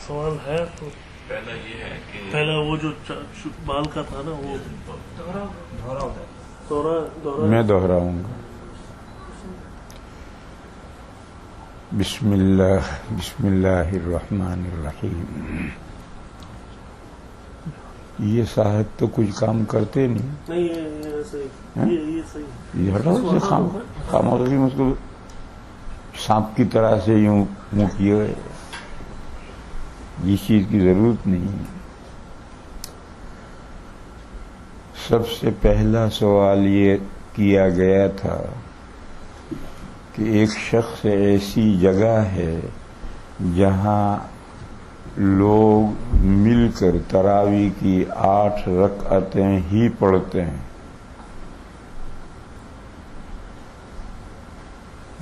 سوال ہے تو پہلا یہ ہے کہ پہلا وہ جو بال کا تھا نا وہ دورہ میں دہراؤں گا. بسم اللہ الرحمن الرحیم. یہ صاحب تو کچھ کام کرتے نہیں. نہیں یہ صحیح یہ صحیح. یہ ہٹاؤ سے خاموشی اس کو سانپ کی طرح سے یوں منہ کیے ہوئے. جس چیز کی ضرورت نہیں ہے. سب سے پہلا سوال یہ کیا گیا تھا کہ ایک شخص ایسی جگہ ہے جہاں لوگ مل کر تراویح کی 8 رکعتیں ہی پڑھتے ہیں.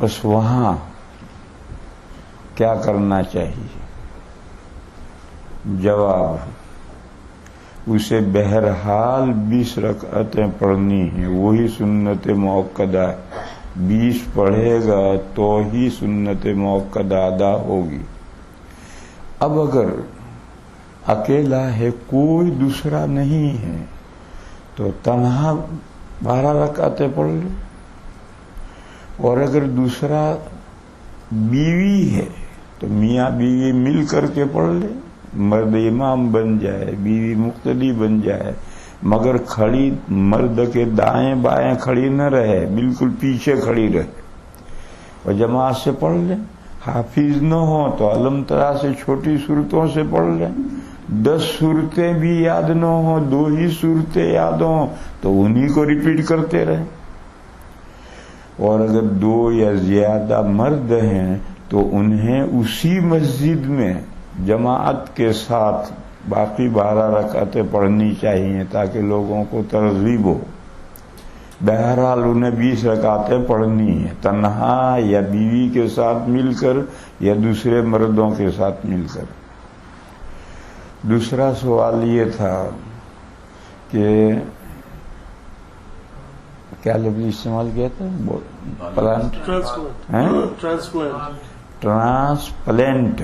بس وہاں کیا کرنا چاہیے؟ جواب: اسے بہرحال 20 رکعتیں پڑھنی ہیں. وہی سنت موقدہ. 20 پڑھے گا تو ہی سنت موقدہ ادا ہوگی. اب اگر اکیلا ہے، کوئی دوسرا نہیں ہے، تو تنہا 12 رکعتیں پڑھ لے. اور اگر دوسرا بیوی ہے تو میاں بیوی مل کر کے پڑھ لے. مرد امام بن جائے، بیوی مقتدی بن جائے، مگر کھڑی مرد کے دائیں بائیں کھڑی نہ رہے، بالکل پیچھے کھڑی رہے اور جماعت سے پڑھ لیں. حافظ نہ ہو تو علم ترا سے چھوٹی صورتوں سے پڑھ لیں. 10 صورتیں بھی یاد نہ ہوں، 2 ہی صورتیں یاد ہوں تو انہی کو ریپیٹ کرتے رہیں. اور اگر 2 یا زیادہ مرد ہیں تو انہیں اسی مسجد میں جماعت کے ساتھ باقی 12 رکعتیں پڑھنی چاہیے تاکہ لوگوں کو ترغیب ہو. بہرحال انہیں 20 رکعتیں پڑھنی ہیں، تنہا یا بیوی کے ساتھ مل کر یا دوسرے مردوں کے ساتھ مل کر. دوسرا سوال یہ تھا کہ کیا لفظ استعمال کیا تھا؟ ٹرانسپلانٹ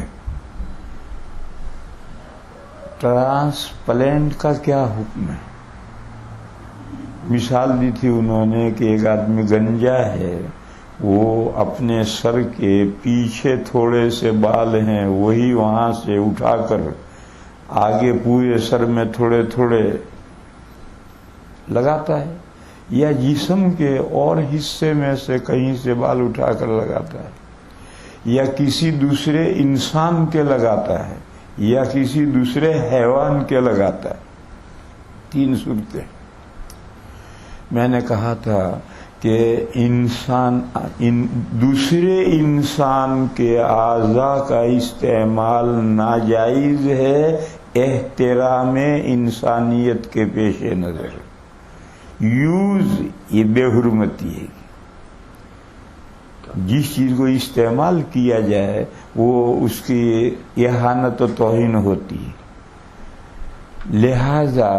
کا کیا حکم ہے؟ مثال دی تھی انہوں نے کہ ایک آدمی گنجا ہے، وہ اپنے سر کے پیچھے تھوڑے سے بال ہیں وہی وہاں سے اٹھا کر آگے پورے سر میں تھوڑے تھوڑے لگاتا ہے، یا جسم کے اور حصے میں سے کہیں سے بال اٹھا کر لگاتا ہے، یا کسی دوسرے انسان کے لگاتا ہے، یا کسی دوسرے حیوان کے لگاتا ہے. 3 صورتیں. میں نے کہا تھا کہ دوسرے انسان کے اعضاء کا استعمال ناجائز ہے احترام انسانیت کے پیش نظر. یوز یہ بے حرمتی ہے. جس چیز کو استعمال کیا جائے وہ اس کی اہانت و توہین ہوتی ہے. لہذا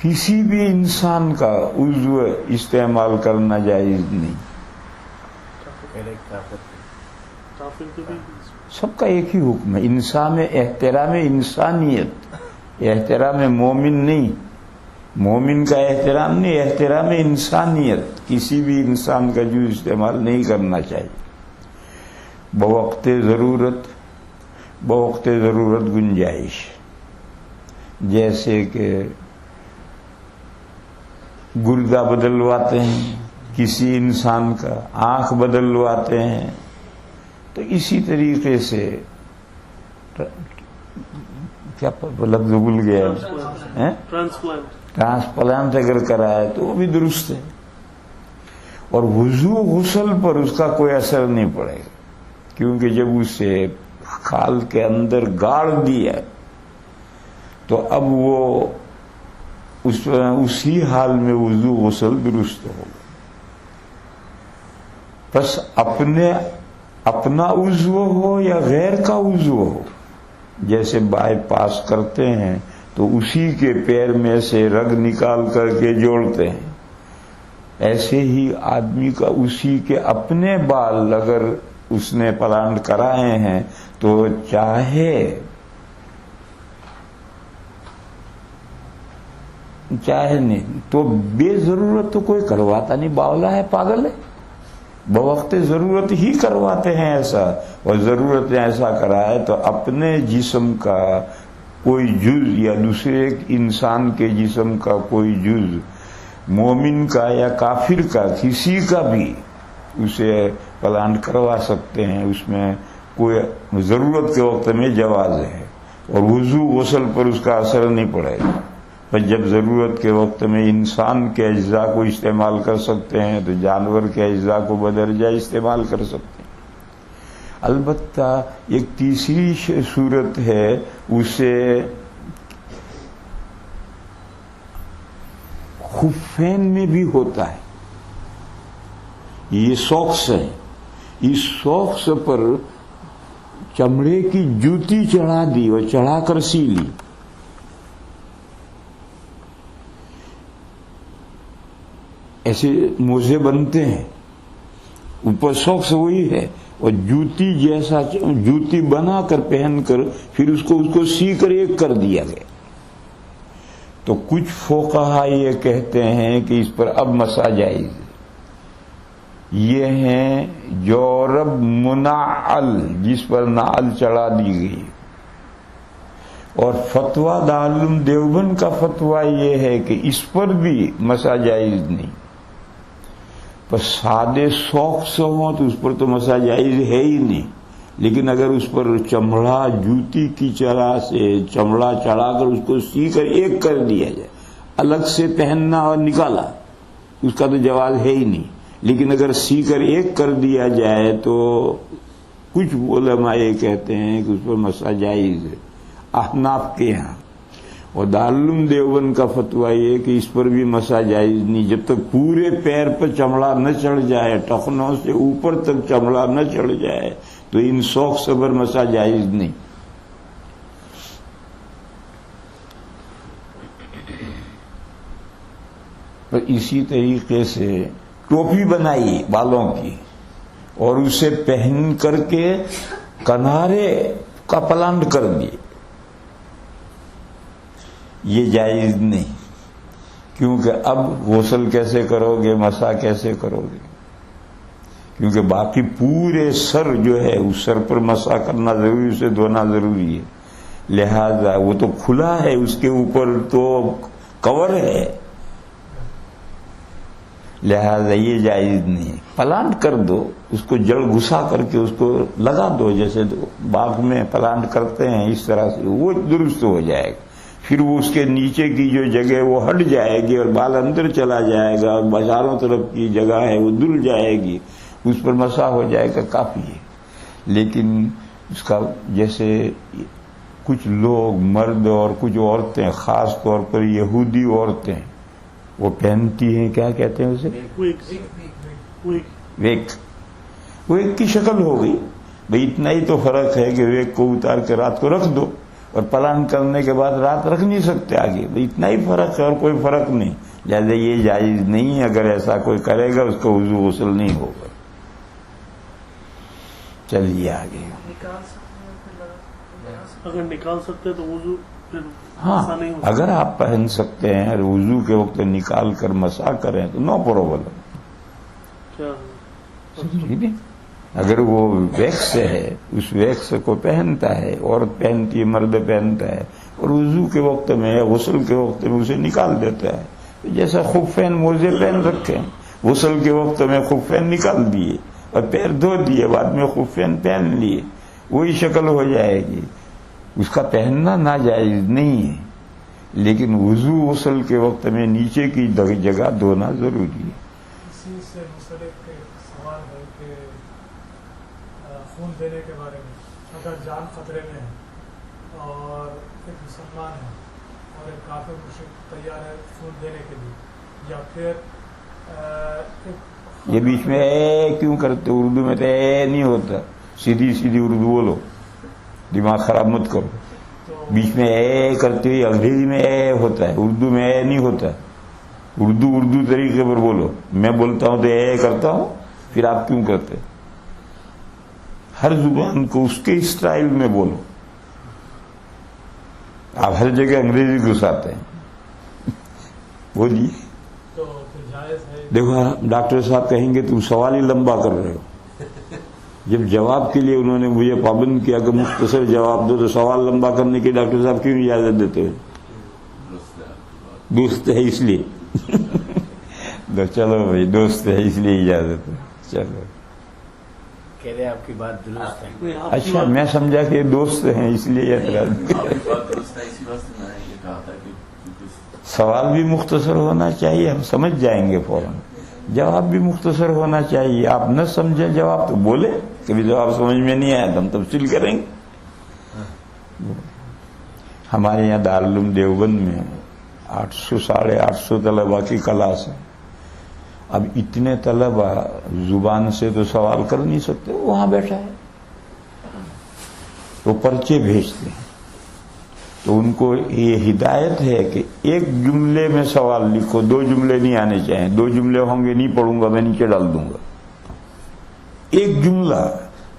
کسی بھی انسان کا عضو استعمال کرنا جائز نہیں. سب کا ایک ہی حکم ہے. انسان احترام انسانیت، احترام مومن نہیں، مومن کا احترام نہیں، احترام انسانیت. کسی بھی انسان کا جو استعمال نہیں کرنا چاہیے. بوقت ضرورت گنجائش، جیسے کہ گردہ بدلواتے ہیں کسی انسان کا، آنکھ بدلواتے ہیں، تو اسی طریقے سے کیا لفظ بھول گیا، ٹرانسپلانٹ اگر کرائے تو وہ بھی درست ہے. اور وضو غسل پر اس کا کوئی اثر نہیں پڑے گا، کیونکہ جب اسے خال کے اندر گاڑ دیا تو اب وہ اسی حال میں وضو غسل درست ہوگا. بس اپنا عضو ہو یا غیر کا عضو ہو، جیسے بائی پاس کرتے ہیں تو اسی کے پیر میں سے رگ نکال کر کے جوڑتے ہیں، ایسے ہی آدمی کا اسی کے اپنے بال اگر اس نے پلانٹ کرائے ہیں تو چاہے نہیں تو بے ضرورت تو کوئی کرواتا نہیں، باولا ہے، پاگل ہے، بوقت ضرورت ہی کرواتے ہیں ایسا، اور ضرورت نے ایسا کرائے تو اپنے جسم کا کوئی جز یا دوسرے انسان کے جسم کا کوئی جز، مومن کا یا کافر کا، کسی کا بھی اسے پلانٹ کروا سکتے ہیں، اس میں کوئی ضرورت کے وقت میں جواز ہے، اور وضو غسل پر اس کا اثر نہیں پڑے گا۔ پر جب ضرورت کے وقت میں انسان کے اجزاء کو استعمال کر سکتے ہیں تو جانور کے اجزاء کو بدرجہ استعمال کر سکتے ہیں۔ البتہ ایک تیسری صورت ہے، اسے خفین میں بھی ہوتا ہے، یہ سوکس ہے، اس سوکس پر چمڑے کی جوتی چڑھا دی اور چڑھا کر سی لی، ایسے موزے بنتے ہیں، اوپر سوکس وہی ہے، اور جوتی جیسا جوتی بنا کر پہن کر پھر اس کو سی کر ایک کر دیا گیا۔ تو کچھ فقہا یہ کہتے ہیں کہ اس پر اب مسح جائز ہے۔ یہ ہیں جورب منعل، جس پر نعل چڑھا دی گئی، اور فتویٰ دارالعلوم دیوبند کا فتویٰ یہ ہے کہ اس پر بھی مسح جائز نہیں۔ پر سادے سوکس ہوں تو اس پر تو مسح جائز ہے ہی نہیں، لیکن اگر اس پر چمڑا جوتی کی چرا سے چمڑا چڑھا کر اس کو سی کر ایک کر دیا جائے، الگ سے پہننا اور نکالا، اس کا تو جواز ہے ہی نہیں، لیکن اگر سی کر ایک کر دیا جائے تو کچھ علماء یہ کہتے ہیں کہ اس پر مسح جائز ہے، احناف کے یہاں، اور دارالعلوم دیوبند کا فتویٰ یہ کہ اس پر بھی مسح جائز نہیں، جب تک پورے پیر پر چمڑا نہ چڑھ جائے، ٹخنوں سے اوپر تک چمڑا نہ چڑھ جائے تو ان سوکس پر مسح جائز نہیں۔ پر اسی طریقے سے ٹوپی بنائی بالوں کی اور اسے پہن کر کے کنارے کا پلانٹ کر دیے، یہ جائز نہیں، کیونکہ اب غسل کیسے کرو گے، مسح کیسے کرو گے، کیونکہ باقی پورے سر جو ہے اس سر پر مسح کرنا ضروری، اسے دھونا ضروری ہے، لہذا وہ تو کھلا ہے، اس کے اوپر تو کور ہے، لہذا یہ جائز نہیں۔ پلانٹ کر دو، اس کو جڑ گھسا کر کے اس کو لگا دو، جیسے باغ میں پلانٹ کرتے ہیں اس طرح سے، وہ درست ہو جائے گا، پھر وہ اس کے نیچے کی جو جگہ وہ ہٹ جائے گی اور بال اندر چلا جائے گا، اور بازاروں طرف کی جگہ ہے وہ دھل جائے گی، اس پر مسح ہو جائے گا، کافی ہے۔ لیکن اس کا جیسے کچھ لوگ مرد اور کچھ عورتیں، خاص طور پر یہودی عورتیں، وہ پہنتی ہیں، کیا کہتے ہیں اسے، ویک، ویک کی شکل ہو گئی، بھئی اتنا ہی تو فرق ہے کہ ویک کو اتار کے رات کو رکھ دو، اور پلان کرنے کے بعد رات رکھ نہیں سکتے آگے، اتنا ہی فرق ہے اور کوئی فرق نہیں، لہذا یہ جائز نہیں ہے، اگر ایسا کوئی کرے گا اس کو وضو غسل نہیں ہوگا۔ چلیے آگے۔ اگر نکال سکتے تو وضو پھر ہاں، ایسا نہیں ہوتا۔ اگر آپ پہن سکتے ہیں اور وضو کے وقت نکال کر مسح کریں تو نو پرابلم۔ کیا اگر وہ ویکس ہے، اس ویکس کو پہنتا ہے، عورت پہنتی ہے، مرد پہنتا ہے، اور وضو کے وقت میں غسل کے وقت میں اسے نکال دیتا ہے، جیسا خفین موزے پہن رکھے ہیں، غسل کے وقت میں خفین نکال دیے اور پیر دھو دیے، بعد میں خفین پہن لیے، وہی شکل ہو جائے گی، اس کا پہننا ناجائز نہیں ہے، لیکن وضو غسل کے وقت میں نیچے کی جگہ دھونا ضروری ہے۔ اسی سے منسلک سوال ہے کہ خون دینے کے بارے میں، اگر جان خطرے میں ہے اور ایک مسلمان ہے اور ایک کافر مشرک تیار ہے خون دینے کے لیے، یا پھر یہ بیچ میں اے کیوں کرتے؟ اردو میں تو اے نہیں ہوتا، سیدھی سیدھی اردو بولو، دماغ خراب مت کرو، بیچ میں اے کرتے ہوئے انگریزی میں اے ہوتا ہے، اردو میں اے نہیں ہوتا، اردو طریقے پر بولو، میں بولتا ہوں تو اے کرتا ہوں، پھر آپ کیوں کرتے؟ ہر زبان کو اس کے اسٹائل میں بولو. آپ ہر جگہ انگریزی گھساتے ہیں. بولیے. تو پھر جائز ہے. دیکھو ڈاکٹر صاحب کہیں گے تم سوال ہی لمبا کر رہے ہو. جب جواب کے لیے انہوں نے مجھے پابند کیا کہ مختصر جواب دو، تو سوال لمبا کرنے کی ڈاکٹر صاحب کیوں اجازت دیتے ہو؟ دوست ہے اس لیے. چلو بھائی دوست ہے اس لیے اجازت ہے. چلو کہہ رہے آپ کی بات درست ہے. اچھا میں سمجھا کہ دوست ہیں اس لیے اعتراض. سوال بھی مختصر ہونا چاہیے، ہم سمجھ جائیں گے فوراً. جواب بھی مختصر ہونا چاہیے. آپ نہ سمجھیں جواب تو بولے، کبھی جواب سمجھ میں نہیں آیا تو ہم تفصیل کریں گے. ہمارے یہاں دارالعلوم دیوبند میں 800 850 طلبا کی کلاس ہے. اب اتنے طلبا زبان سے تو سوال کر نہیں سکتے، وہاں بیٹھا ہے تو پرچے بھیجتے ہیں. تو ان کو یہ ہدایت ہے کہ ایک جملے میں سوال لکھو، 2 جملے نہیں آنے چاہیں. 2 جملے ہوں گے نہیں پڑھوں گا، میں نیچے ڈال دوں گا. ایک جملہ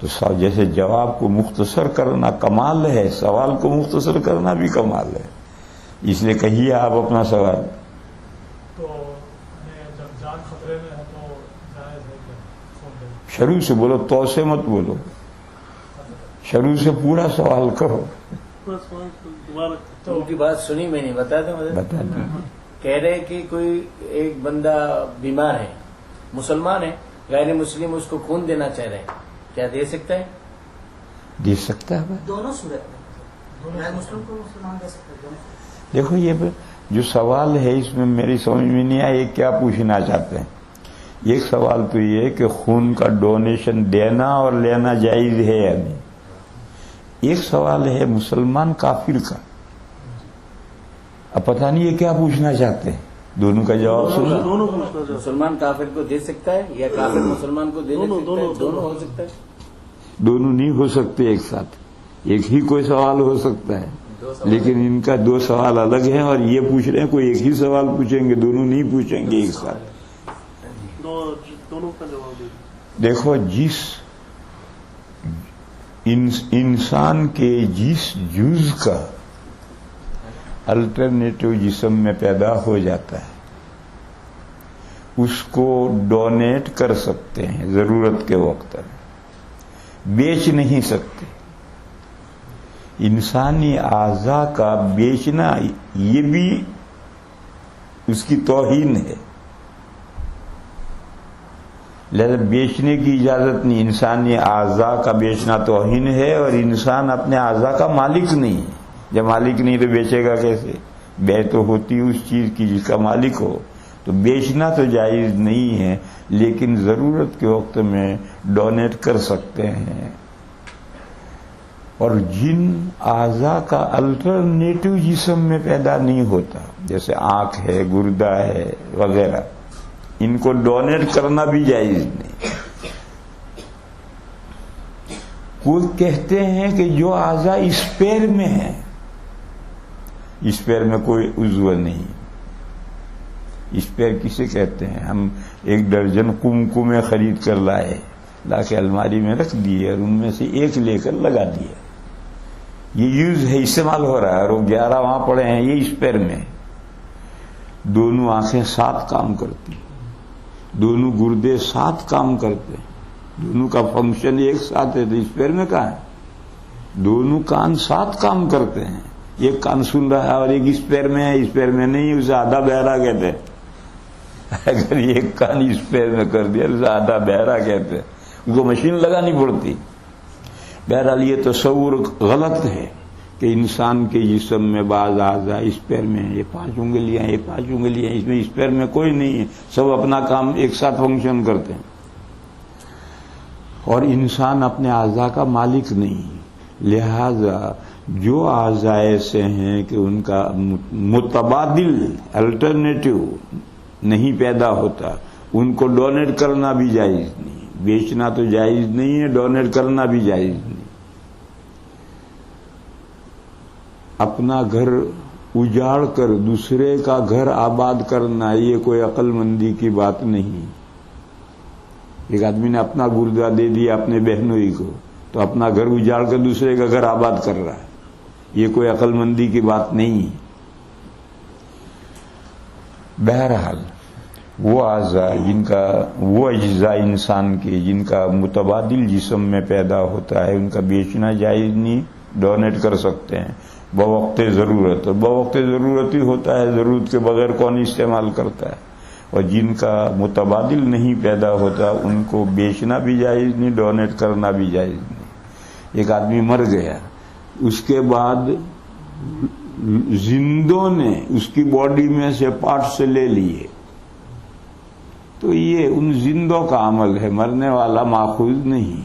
تو جیسے جواب کو مختصر کرنا کمال ہے، سوال کو مختصر کرنا بھی کمال ہے. اس لیے کہیے آپ اپنا سوال. تو جب جان خطرے میں ہے تو جائز ہے کہ فون دے. شروع سے بولو، تو سے مت بولو. شروع سے پورا سوال کرو. تو ان کی بات سنی میں نہیں بتا دیں. بتا دیں. کہہ رہے کہ کوئی ایک بندہ بیمار ہے، مسلمان ہے، غیر مسلم اس کو خون دینا چاہ رہے ہیں، کیا دے سکتا ہے؟ دے سکتا ہے. دونوں صورت میں غیر مسلم کو مسلمان دے سکتے ہیں. دیکھو یہ جو سوال ہے اس میں میری سمجھ میں نہیں آیا یہ کیا پوچھنا چاہتے ہیں. ایک سوال تو یہ ہے کہ خون کا ڈونیشن دینا اور لینا جائز ہے یا نہیں. ایک سوال ہے مسلمان کافر کا. اب پتہ نہیں یہ کیا پوچھنا چاہتے ہیں. دونوں کا جواب سنو. دونوں کو پوچھنا چاہتا مسلمان کافر کو دے سکتا ہے یا کافر مسلمان کو دے سکتا ہے؟ دونوں ہو سکتا ہے. دونوں نہیں ہو سکتے ایک ساتھ. ایک ہی کوئی سوال ہو سکتا ہے، لیکن ان کا 2 سوال الگ ہیں. اور یہ پوچھ رہے ہیں کوئی ایک ہی سوال پوچھیں گے، دونوں نہیں پوچھیں گے ایک ساتھ. دونوں کا جواب دے. دیکھو جس انسان کے جس جز کا الٹرنیٹو جسم میں پیدا ہو جاتا ہے اس کو ڈونیٹ کر سکتے ہیں ضرورت کے وقت میں، بیچ نہیں سکتے. انسانی اعضاء کا بیچنا یہ بھی اس کی توہین ہے. لہذا بیچنے کی اجازت نہیں. انسانی اعضاء کا بیچنا توہین ہے، اور انسان اپنے اعضاء کا مالک نہیں ہے. جب مالک نہیں تو بیچے گا کیسے؟ بے تو ہوتی اس چیز کی جس کا مالک ہو. تو بیچنا تو جائز نہیں ہے، لیکن ضرورت کے وقت میں ڈونیٹ کر سکتے ہیں. اور جن اعضاء کا الٹرنیٹو جسم میں پیدا نہیں ہوتا، جیسے آنکھ ہے، گردہ ہے وغیرہ، ان کو ڈونیٹ کرنا بھی جائز نہیں. کوئی کہتے ہیں کہ جو اعضاء اسپیئر میں ہیں، اسپیئر میں کوئی عضو نہیں. اسپیئر کسے کہتے ہیں؟ ہم 1 درجن کمکمے خرید کر لائے، لا کے الماری میں رکھ دیے اور ان میں سے 1 لے کر لگا دیا. یہ یوز ہے، استعمال ہو رہا ہے، اور وہ 11 وہاں پڑے ہیں، یہ اسپیئر میں. دونوں آنکھیں 7 کام کرتی ہیں، دونوں گردے 7 کام کرتے ہیں، دونوں کا فنکشن ایک ساتھ ہے. تو اسپیئر میں کہاں ہے؟ دونوں کان 7 کام کرتے ہیں. ایک کان سن رہا ہے اور ایک اسپیئر میں ہے. اسپیئر میں نہیں، اسے آدھا بہرا کہتے ہیں. اگر ایک کان اسپیئر میں کر دیا اسے آدھا بہرا کہتے ہیں. اس کو مشین لگانی پڑتی. بہرحال یہ تصور غلط ہے کہ انسان کے جسم میں بعض اعضاء اسپیئر میں ہیں. یہ 5 انگلیاں ہیں، یہ 5 انگلیاں ہیں، اس میں اسپیئر میں کوئی نہیں ہے. سب اپنا کام ایک ساتھ فنکشن کرتے ہیں. اور انسان اپنے اعضاء کا مالک نہیں. لہذا جو اعضاء ایسے ہیں کہ ان کا متبادل الٹرنیٹو نہیں پیدا ہوتا، ان کو ڈونیٹ کرنا بھی جائز نہیں. بیچنا تو جائز نہیں ہے، ڈونیٹ کرنا بھی جائز نہیں. اپنا گھر اجاڑ کر دوسرے کا گھر آباد کرنا یہ کوئی عقل مندی کی بات نہیں. ایک آدمی نے اپنا گردہ دے دیا اپنے بہنوئی کو تو اپنا گھر اجاڑ کر دوسرے کا گھر آباد کر رہا ہے. یہ کوئی عقل مندی کی بات نہیں ہے. بہرحال وہ اعضاء وہ اجزاء انسان کے جن کا متبادل جسم میں پیدا ہوتا ہے ان کا بیچنا جائز نہیں. ڈونیٹ کر سکتے ہیں بوقت ضرورت. اور بوقت ضرورت ہی ہوتا ہے, ضرورت کے بغیر کون استعمال کرتا ہے. اور جن کا متبادل نہیں پیدا ہوتا ان کو بیچنا بھی جائز نہیں, ڈونیٹ کرنا بھی جائز نہیں. ایک آدمی مر گیا, اس کے بعد زندوں نے اس کی باڈی میں سے پارٹس لے لیے, تو یہ ان زندوں کا عمل ہے, مرنے والا ماخوذ نہیں.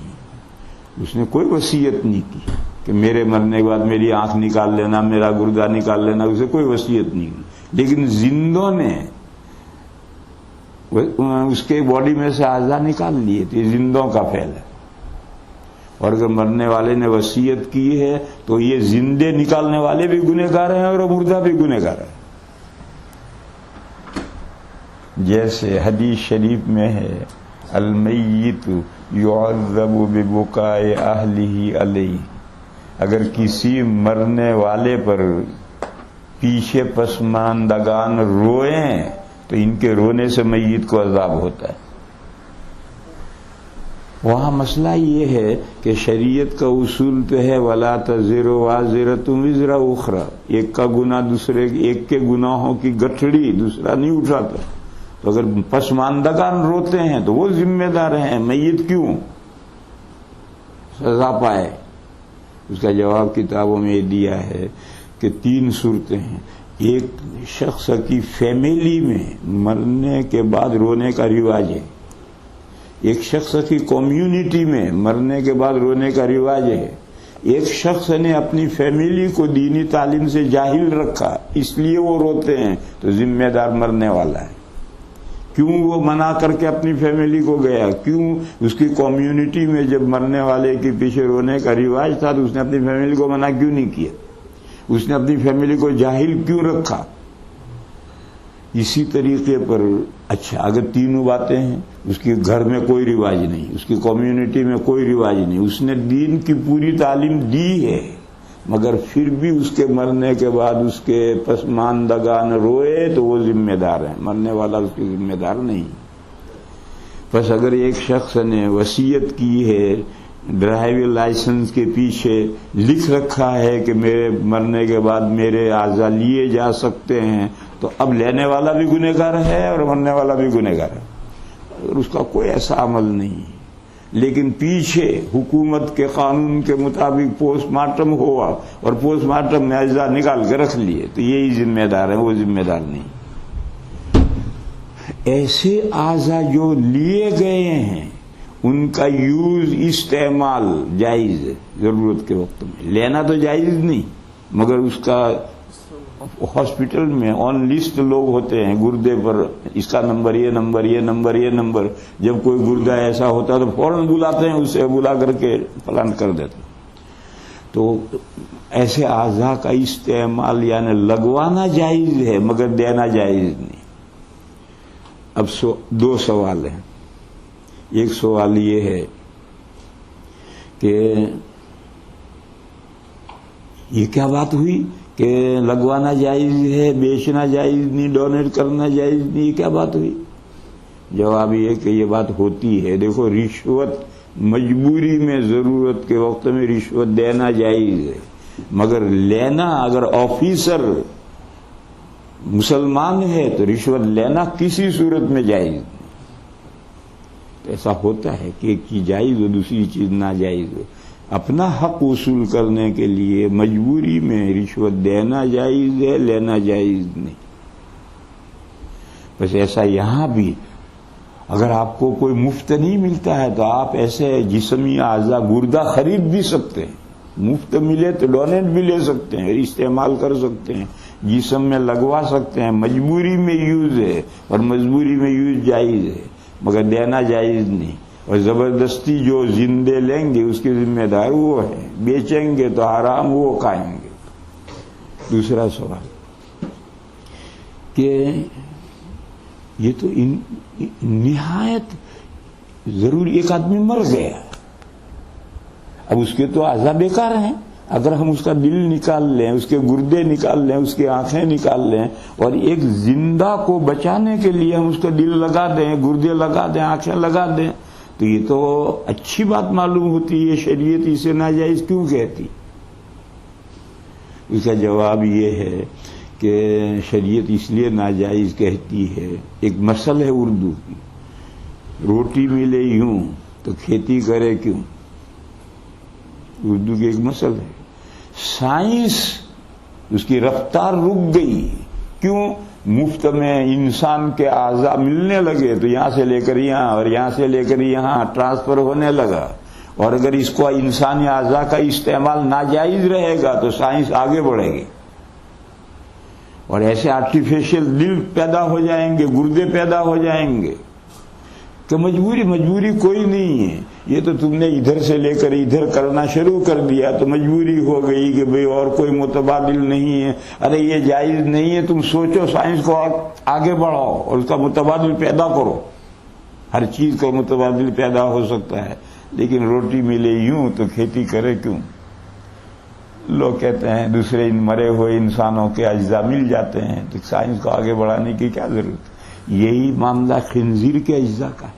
اس نے کوئی وصیت نہیں کی کہ میرے مرنے کے بعد میری آنکھ نکال لینا, میرا گردہ نکال لینا, اسے کوئی وصیت نہیں کی. لیکن زندوں نے اس کے باڈی میں سے اعضاء نکال لیے, تو یہ زندوں کا فعل ہے. اور اگر مرنے والے نے وصیت کی ہے تو یہ زندے نکالنے والے بھی گنہگار ہیں اور مردہ بھی گنہگار ہے. جیسے حدیث شریف میں ہے المیت یعذب ببکاء اہلہ علیہ, اگر کسی مرنے والے پر پیچھے پسماندگان روئیں تو ان کے رونے سے میت کو عذاب ہوتا ہے. وہاں مسئلہ یہ ہے کہ شریعت کا اصول تو ہے ولا تزر وازرۃ وزر اخری, ایک کا گناہ ایک کے گناہوں کی گٹھڑی دوسرا نہیں اٹھاتا. تو اگر پسماندگان روتے ہیں تو وہ ذمہ دار ہیں, میت کیوں سزا پائے. اس کا جواب کتابوں میں یہ دیا ہے کہ 3 صورتیں ہیں. ایک شخص کی فیملی میں مرنے کے بعد رونے کا رواج ہے, ایک شخص کی کمیونٹی میں مرنے کے بعد رونے کا رواج ہے, ایک شخص نے اپنی فیملی کو دینی تعلیم سے جاہل رکھا اس لیے وہ روتے ہیں, تو ذمہ دار مرنے والا ہے. کیوں وہ منع کر کے اپنی فیملی کو گیا, کیوں اس کی کمیونٹی میں جب مرنے والے کے پیچھے رونے کا رواج تھا تو اس نے اپنی فیملی کو منع کیوں نہیں کیا, اس نے اپنی فیملی کو جاہل کیوں رکھا. اسی طریقے پر اچھا اگر 3 باتیں ہیں, اس کے گھر میں کوئی رواج نہیں, اس کی کمیونٹی میں کوئی رواج نہیں, اس نے دین کی پوری تعلیم دی ہے, مگر پھر بھی اس کے مرنے کے بعد اس کے پسماندگان روئے تو وہ ذمہ دار ہیں, مرنے والا اس کی ذمہ دار نہیں. بس اگر ایک شخص نے وصیت کی ہے, ڈرائیونگ لائسنس کے پیچھے لکھ رکھا ہے کہ میرے مرنے کے بعد میرے اعضاء لیے جا سکتے ہیں, تو اب لینے والا بھی گنہگار ہے اور مرنے والا بھی گنہگار ہے. اور اس کا کوئی ایسا عمل نہیں. لیکن پیچھے حکومت کے قانون کے مطابق پوسٹ مارٹم ہوا اور پوسٹ مارٹم میں اعضاء نکال کے رکھ لیے, تو یہی ذمہ دار ہے, وہ ذمہ دار نہیں. ایسے اعضاء جو لیے گئے ہیں ان کا یوز استعمال جائز ہے ضرورت کے وقت میں. لینا تو جائز نہیں, مگر اس کا ہاسپٹل میں آن لسٹ لوگ ہوتے ہیں گردے پر, اس کا نمبر یہ نمبر یہ نمبر یہ نمبر, جب کوئی گردہ ایسا ہوتا ہے تو فوراً بلاتے ہیں, اسے بلا کر کے پلان کر دیتے ہیں. تو ایسے اعضاء کا استعمال یعنی لگوانا جائز ہے مگر دینا جائز نہیں. اب 2 سوال ہیں. ایک سوال یہ ہے کہ یہ کیا بات ہوئی کہ لگوانا جائز ہے, بیچنا جائز نہیں, ڈونیٹ کرنا جائز نہیں, یہ کیا بات ہوئی؟ جواب یہ کہ یہ بات ہوتی ہے. دیکھو رشوت مجبوری میں ضرورت کے وقت میں رشوت دینا جائز ہے, مگر لینا اگر آفیسر مسلمان ہے تو رشوت لینا کسی صورت میں جائز نہیں. ایسا ہوتا ہے کہ ایک چیز جائز ہو دوسری چیز ناجائز ہو. اپنا حق وصول کرنے کے لیے مجبوری میں رشوت دینا جائز ہے, لینا جائز نہیں. بس ایسا یہاں بھی اگر آپ کو کوئی مفت نہیں ملتا ہے تو آپ ایسے جسمی اعضاء گردہ خرید بھی سکتے ہیں, مفت ملے تو ڈونیٹ بھی لے سکتے ہیں, استعمال کر سکتے ہیں, جسم میں لگوا سکتے ہیں. مجبوری میں یوز ہے اور مجبوری میں یوز جائز ہے مگر دینا جائز نہیں. اور زبردستی جو زندے لیں گے اس کی ذمہ دار وہ ہے, بیچیں گے تو حرام وہ کھائیں گے. دوسرا سوال کہ یہ تو نہایت ضروری, ایک آدمی مر گیا, اب اس کے تو اعضاء بیکار ہیں. اگر ہم اس کا دل نکال لیں, اس کے گردے نکال لیں, اس کی آنکھیں نکال لیں, اور ایک زندہ کو بچانے کے لیے ہم اس کا دل لگا دیں, گردے لگا دیں, آنکھیں لگا دیں, تو یہ تو اچھی بات معلوم ہوتی ہے. شریعت اسے ناجائز کیوں کہتی؟ اس کا جواب یہ ہے کہ شریعت اس لیے ناجائز کہتی ہے. ایک مثل ہے اردو کی, روٹی ملے یوں تو کھیتی کرے کیوں. اردو کی ایک مثل ہے. سائنس اس کی رفتار رک گئی. کیوں؟ مفت میں انسان کے اعضاء ملنے لگے تو یہاں سے لے کر یہاں اور یہاں سے لے کر یہاں ٹرانسفر ہونے لگا. اور اگر اس کو انسانی اعضاء کا استعمال ناجائز رہے گا تو سائنس آگے بڑھے گی, اور ایسے آرٹیفیشل دل پیدا ہو جائیں گے, گردے پیدا ہو جائیں گے کہ مجبوری کوئی نہیں ہے. یہ تو تم نے ادھر سے لے کر ادھر کرنا شروع کر دیا تو مجبوری ہو گئی کہ بھئی اور کوئی متبادل نہیں ہے. ارے یہ جائز نہیں ہے. تم سوچو, سائنس کو آگے بڑھاؤ اور اس کا متبادل پیدا کرو. ہر چیز کا متبادل پیدا ہو سکتا ہے, لیکن روٹی ملے یوں تو کھیتی کرے کیوں. لوگ کہتے ہیں دوسرے مرے ہوئے انسانوں کے اجزاء مل جاتے ہیں تو سائنس کو آگے بڑھانے کی کیا ضرورت. یہی معاملہ خنزیر کے اجزاء کا ہے.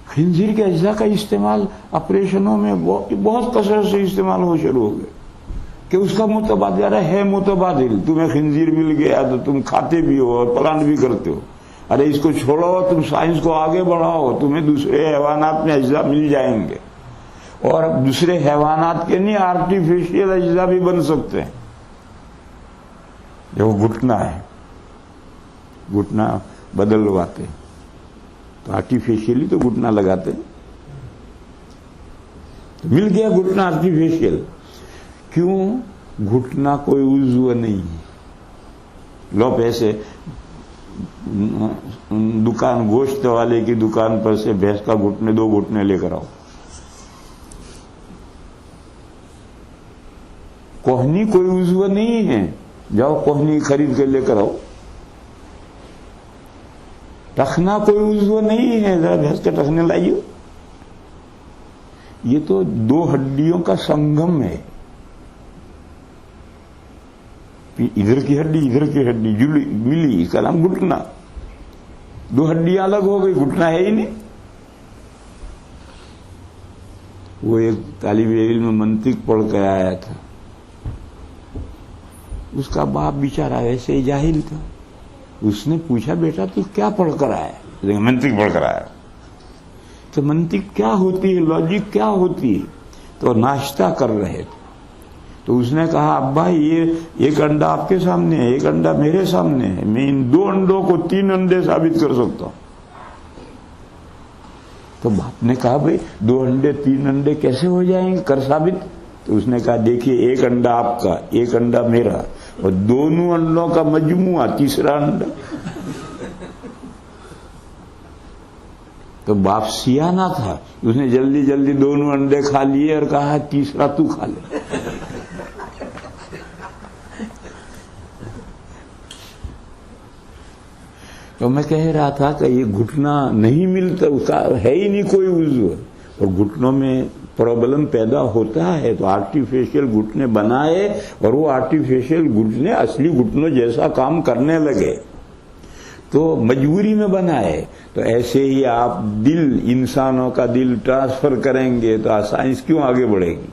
خنزیر کے اجزاء کا استعمال آپریشنوں میں بہت کثرت سے استعمال ہو شروع ہو گئے کہ اس کا متبادل ہے. متبادل تمہیں خنزیر مل گیا تو تم کھاتے بھی ہو اور پلانٹ بھی کرتے ہو. ارے اس کو چھوڑو, تم سائنس کو آگے بڑھاؤ, تمہیں دوسرے حیوانات میں اجزاء مل جائیں گے. اور اب دوسرے حیوانات کے نہیں, آرٹیفیشل اجزاء بھی بن سکتے ہیں. جو گھٹنا ہے, گھٹنا بدلواتے تو آرٹیفیشلی تو گھٹنا لگاتے. تو مل گیا گھٹنا آرٹیفیشل. کیوں؟ گھٹنا کوئی عضو نہیں ہے. لو پیسے دکان, گوشت والے کی دکان پر سے بھینس کا گھٹنے 2 گھٹنے لے کر آؤ. کوہنی کوئی عضو نہیں ہے, جاؤ کوہنی خرید کے لے کر آؤ. ٹخنا کوئی عضو نہیں ہے, ذرا بھینس کے ٹخنے لائیو. یہ تو 2 ہڈیوں کا سنگم ہے. ادھر کی ہڈی ادھر کی ہڈی جڑی ملی, اس کا نام گھٹنا. 2 ہڈیاں الگ ہو گئی, گھٹنا ہے ہی نہیں. وہ ایک طالب علم منطق پڑھ کر آیا تھا, اس کا باپ بیچارہ ویسے ہی جاہل تھا. اس نے پوچھا, بیٹا تو کیا پڑھ کر آیا؟ منطق پڑھ کر آیا. تو منطق کیا ہوتی ہے, لاجک کیا ہوتی ہے؟ تو ناشتہ کر رہے تھے تو اس نے کہا, ابا یہ ایک انڈا آپ کے سامنے ہے, ایک انڈا میرے سامنے ہے, میں ان 2 انڈوں کو 3 انڈے ثابت کر سکتا ہوں. تو باپ نے کہا, بھائی 2 انڈے 3 انڈے کیسے ہو جائیں گے, کر ثابت. تو اس نے کہا, دیکھیے ایک انڈا آپ کا, ایک انڈا میرا, اور دونوں انڈوں کا مجموعہ تیسرا انڈا. تو باپ سیانا تھا, اس نے جلدی جلدی دونوں انڈے کھا لیے اور کہا, تیسرا تو کھا لے. تو میں کہہ رہا تھا کہ یہ گھٹنا نہیں ملتا, اس کا ہے ہی نہیں کوئی عضو, اور گھٹنوں میں پرابلم پیدا ہوتا ہے تو آرٹیفیشل گھٹنے بنائے, اور وہ آرٹیفیشل گھٹنے اصلی گھٹنوں جیسا کام کرنے لگے تو مجبوری میں بنائے. تو ایسے ہی آپ دل, انسانوں کا دل ٹرانسفر کریں گے تو سائنس کیوں آگے بڑھے گی؟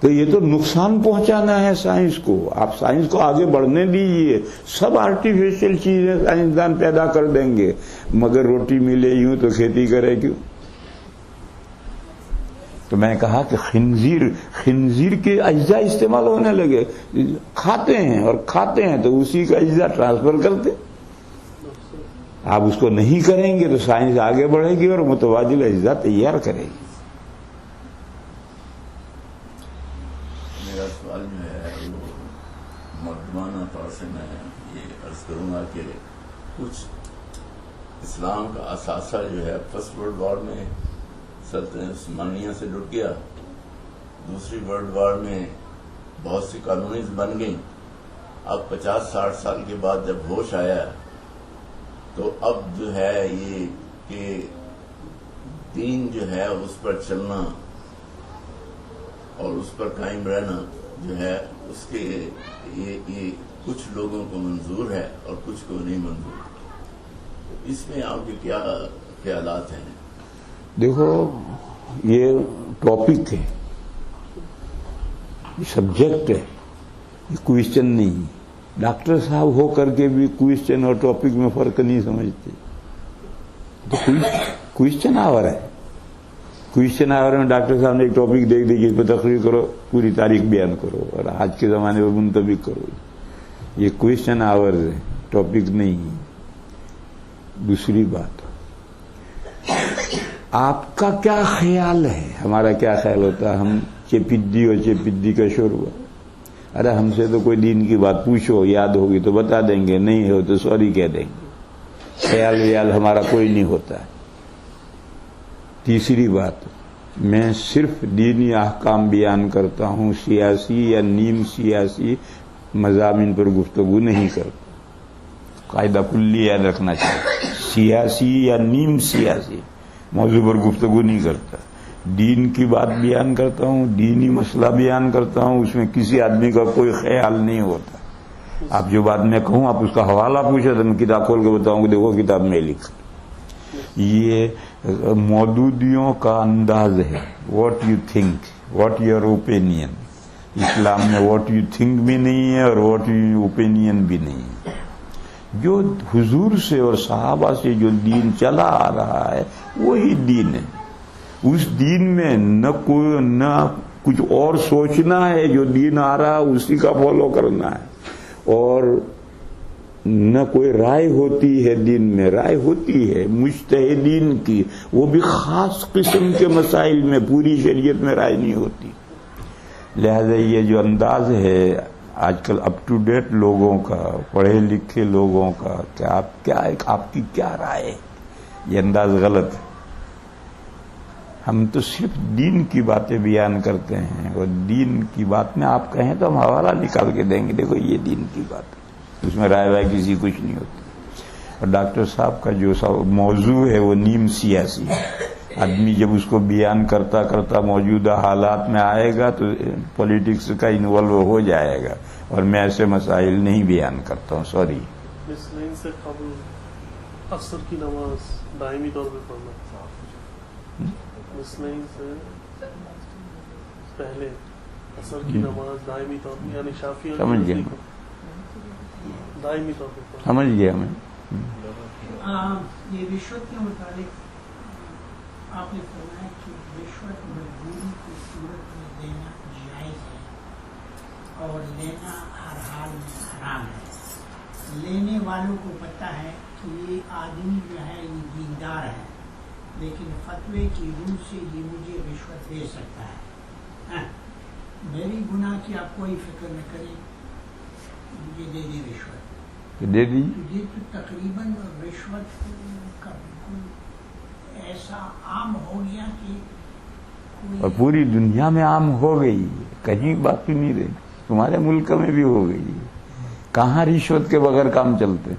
تو یہ تو نقصان پہنچانا ہے سائنس کو. آپ سائنس کو آگے بڑھنے دیجئے, سب آرٹیفیشل چیزیں سائنسدان پیدا کر دیں گے, مگر روٹی ملے یوں تو کھیتی کرے کیوں؟ تو میں نے کہا کہ خنزیر کے اجزاء استعمال ہونے لگے, کھاتے ہیں اور کھاتے ہیں تو اسی کا اجزاء ٹرانسفر کرتے. آپ اس کو نہیں کریں گے تو سائنس آگے بڑھے گی اور متبادل اجزاء تیار کرے گی. میرا سوال جو ہے وہ مقدمانہ طور سے میں یہ عرض کروں گا کہ کچھ اسلام کا اثاثہ جو ہے فرسٹ ورلڈ وار میں سلطنت عثمانیہ سے لٹ گیا, دوسری ورلڈ وار میں بہت سی کالونیز بن گئیں. اب 50-60 سال کے بعد جب ہوش آیا تو اب جو ہے یہ کہ دین جو ہے اس پر چلنا اور اس پر قائم رہنا جو ہے اس کے یہ کچھ لوگوں کو منظور ہے اور کچھ کو نہیں منظور. اس میں آپ کے کیا خیالات ہیں؟ دیکھو یہ ٹاپک ہے، یہ سبجیکٹ ہے، یہ کوئسچن نہیں. ڈاکٹر صاحب ہو کر کے بھی کوئسچن اور ٹاپک میں فرق نہیں سمجھتے. تو کوئسچن آور ہے. کوئسچن آور میں ڈاکٹر صاحب نے ایک ٹاپک دیکھ دی کہ اس پہ تقریر کرو، پوری تاریخ بیان کرو اور آج کے زمانے میں منطبق کرو. یہ کوئسچن آور ہے، ٹاپک نہیں. دوسری بات، آپ کا کیا خیال ہے؟ ہمارا کیا خیال ہوتا ہے؟ ہم چپدی اور چپدی کا شوربہ. ارے ہم سے تو کوئی دین کی بات پوچھو، یاد ہوگی تو بتا دیں گے، نہیں ہو تو سوری کہہ دیں گے. خیال ویال ہمارا کوئی نہیں ہوتا ہے. تیسری بات، میں صرف دینی احکام بیان کرتا ہوں، سیاسی یا نیم سیاسی مضامین پر گفتگو نہیں کرتا. قاعدہ کلی یاد رکھنا چاہیے، سیاسی یا نیم سیاسی موضوع پر گفتگو نہیں کرتا. دین کی بات بیان کرتا ہوں، دینی مسئلہ بیان کرتا ہوں، اس میں کسی آدمی کا کوئی خیال نہیں ہوتا. آپ جو بات میں کہوں آپ اس کا حوالہ پوچھے تو میں کتاب کھول کے بتاؤں کہ دیکھو کتاب میں لکھا. یہ مودودیوں کا انداز ہے. What you think, what your opinion. اسلام میں واٹ یو تھنک بھی نہیں ہے اور واٹ یو اوپینین بھی نہیں ہے. جو حضور سے اور صحابہ سے جو دین چلا آ رہا ہے وہی دین ہے. اس دین میں نہ کچھ اور سوچنا ہے، جو دین آ رہا ہے اسی کا فالو کرنا ہے. اور نہ کوئی رائے ہوتی ہے دین میں. رائے ہوتی ہے مجتہدین کی، وہ بھی خاص قسم کے مسائل میں. پوری شریعت میں رائے نہیں ہوتی. لہذا یہ جو انداز ہے آج کل اپ ٹو ڈیٹ لوگوں کا، پڑھے لکھے لوگوں کا، کہ آپ کی کیا رائے ہے، یہ انداز غلط ہے. ہم تو صرف دین کی باتیں بیان کرتے ہیں، اور دین کی بات میں آپ کہیں تو ہم حوالہ نکال کے دیں گے، دیکھو یہ دین کی بات ہے، اس میں رائے وائے کسی کچھ نہیں ہوتی. اور ڈاکٹر صاحب کا جو موضوع ہے وہ نیم سیاسی ہے. آدمی جب اس کو بیان کرتا کرتا موجودہ حالات میں آئے گا تو پولیٹکس کا انوالو ہو جائے گا، اور میں ایسے مسائل نہیں بیان کرتا ہوں. سوری. مسلم سے قبل عصر کی نماز دائمی طور پہ پڑھنا، مسلم سے پہلے عصر کی نماز دائمی طور پہ، یعنی شافعی سمجھ گیا، دائمی طور پہ پڑھنا. سمجھ گیا میں. یہ رشوت کے متعلق آپ نے فرمایا کہ رشوت مجبوری کی صورت میں دینا جائز ہے اور لینا ہر حال میں حرام ہے. لینے والوں کو پتہ ہے کہ یہ آدمی جو ہے یہ دیندار ہے، لیکن فتوے کی روح سے یہ مجھے رشوت دے سکتا ہے. میری گناہ کی آپ کوئی فکر نہ کریں، مجھے دے دیں رشوت. دے دی. یہ تو تقریباً رشوت کا بالکل ایسا عام ہو گیا کہ اور پوری دنیا میں عام ہو گئی، کہیں باقی نہیں رہی. تمہارے ملک میں بھی ہو گئی. کہاں رشوت کے بغیر کام چلتے.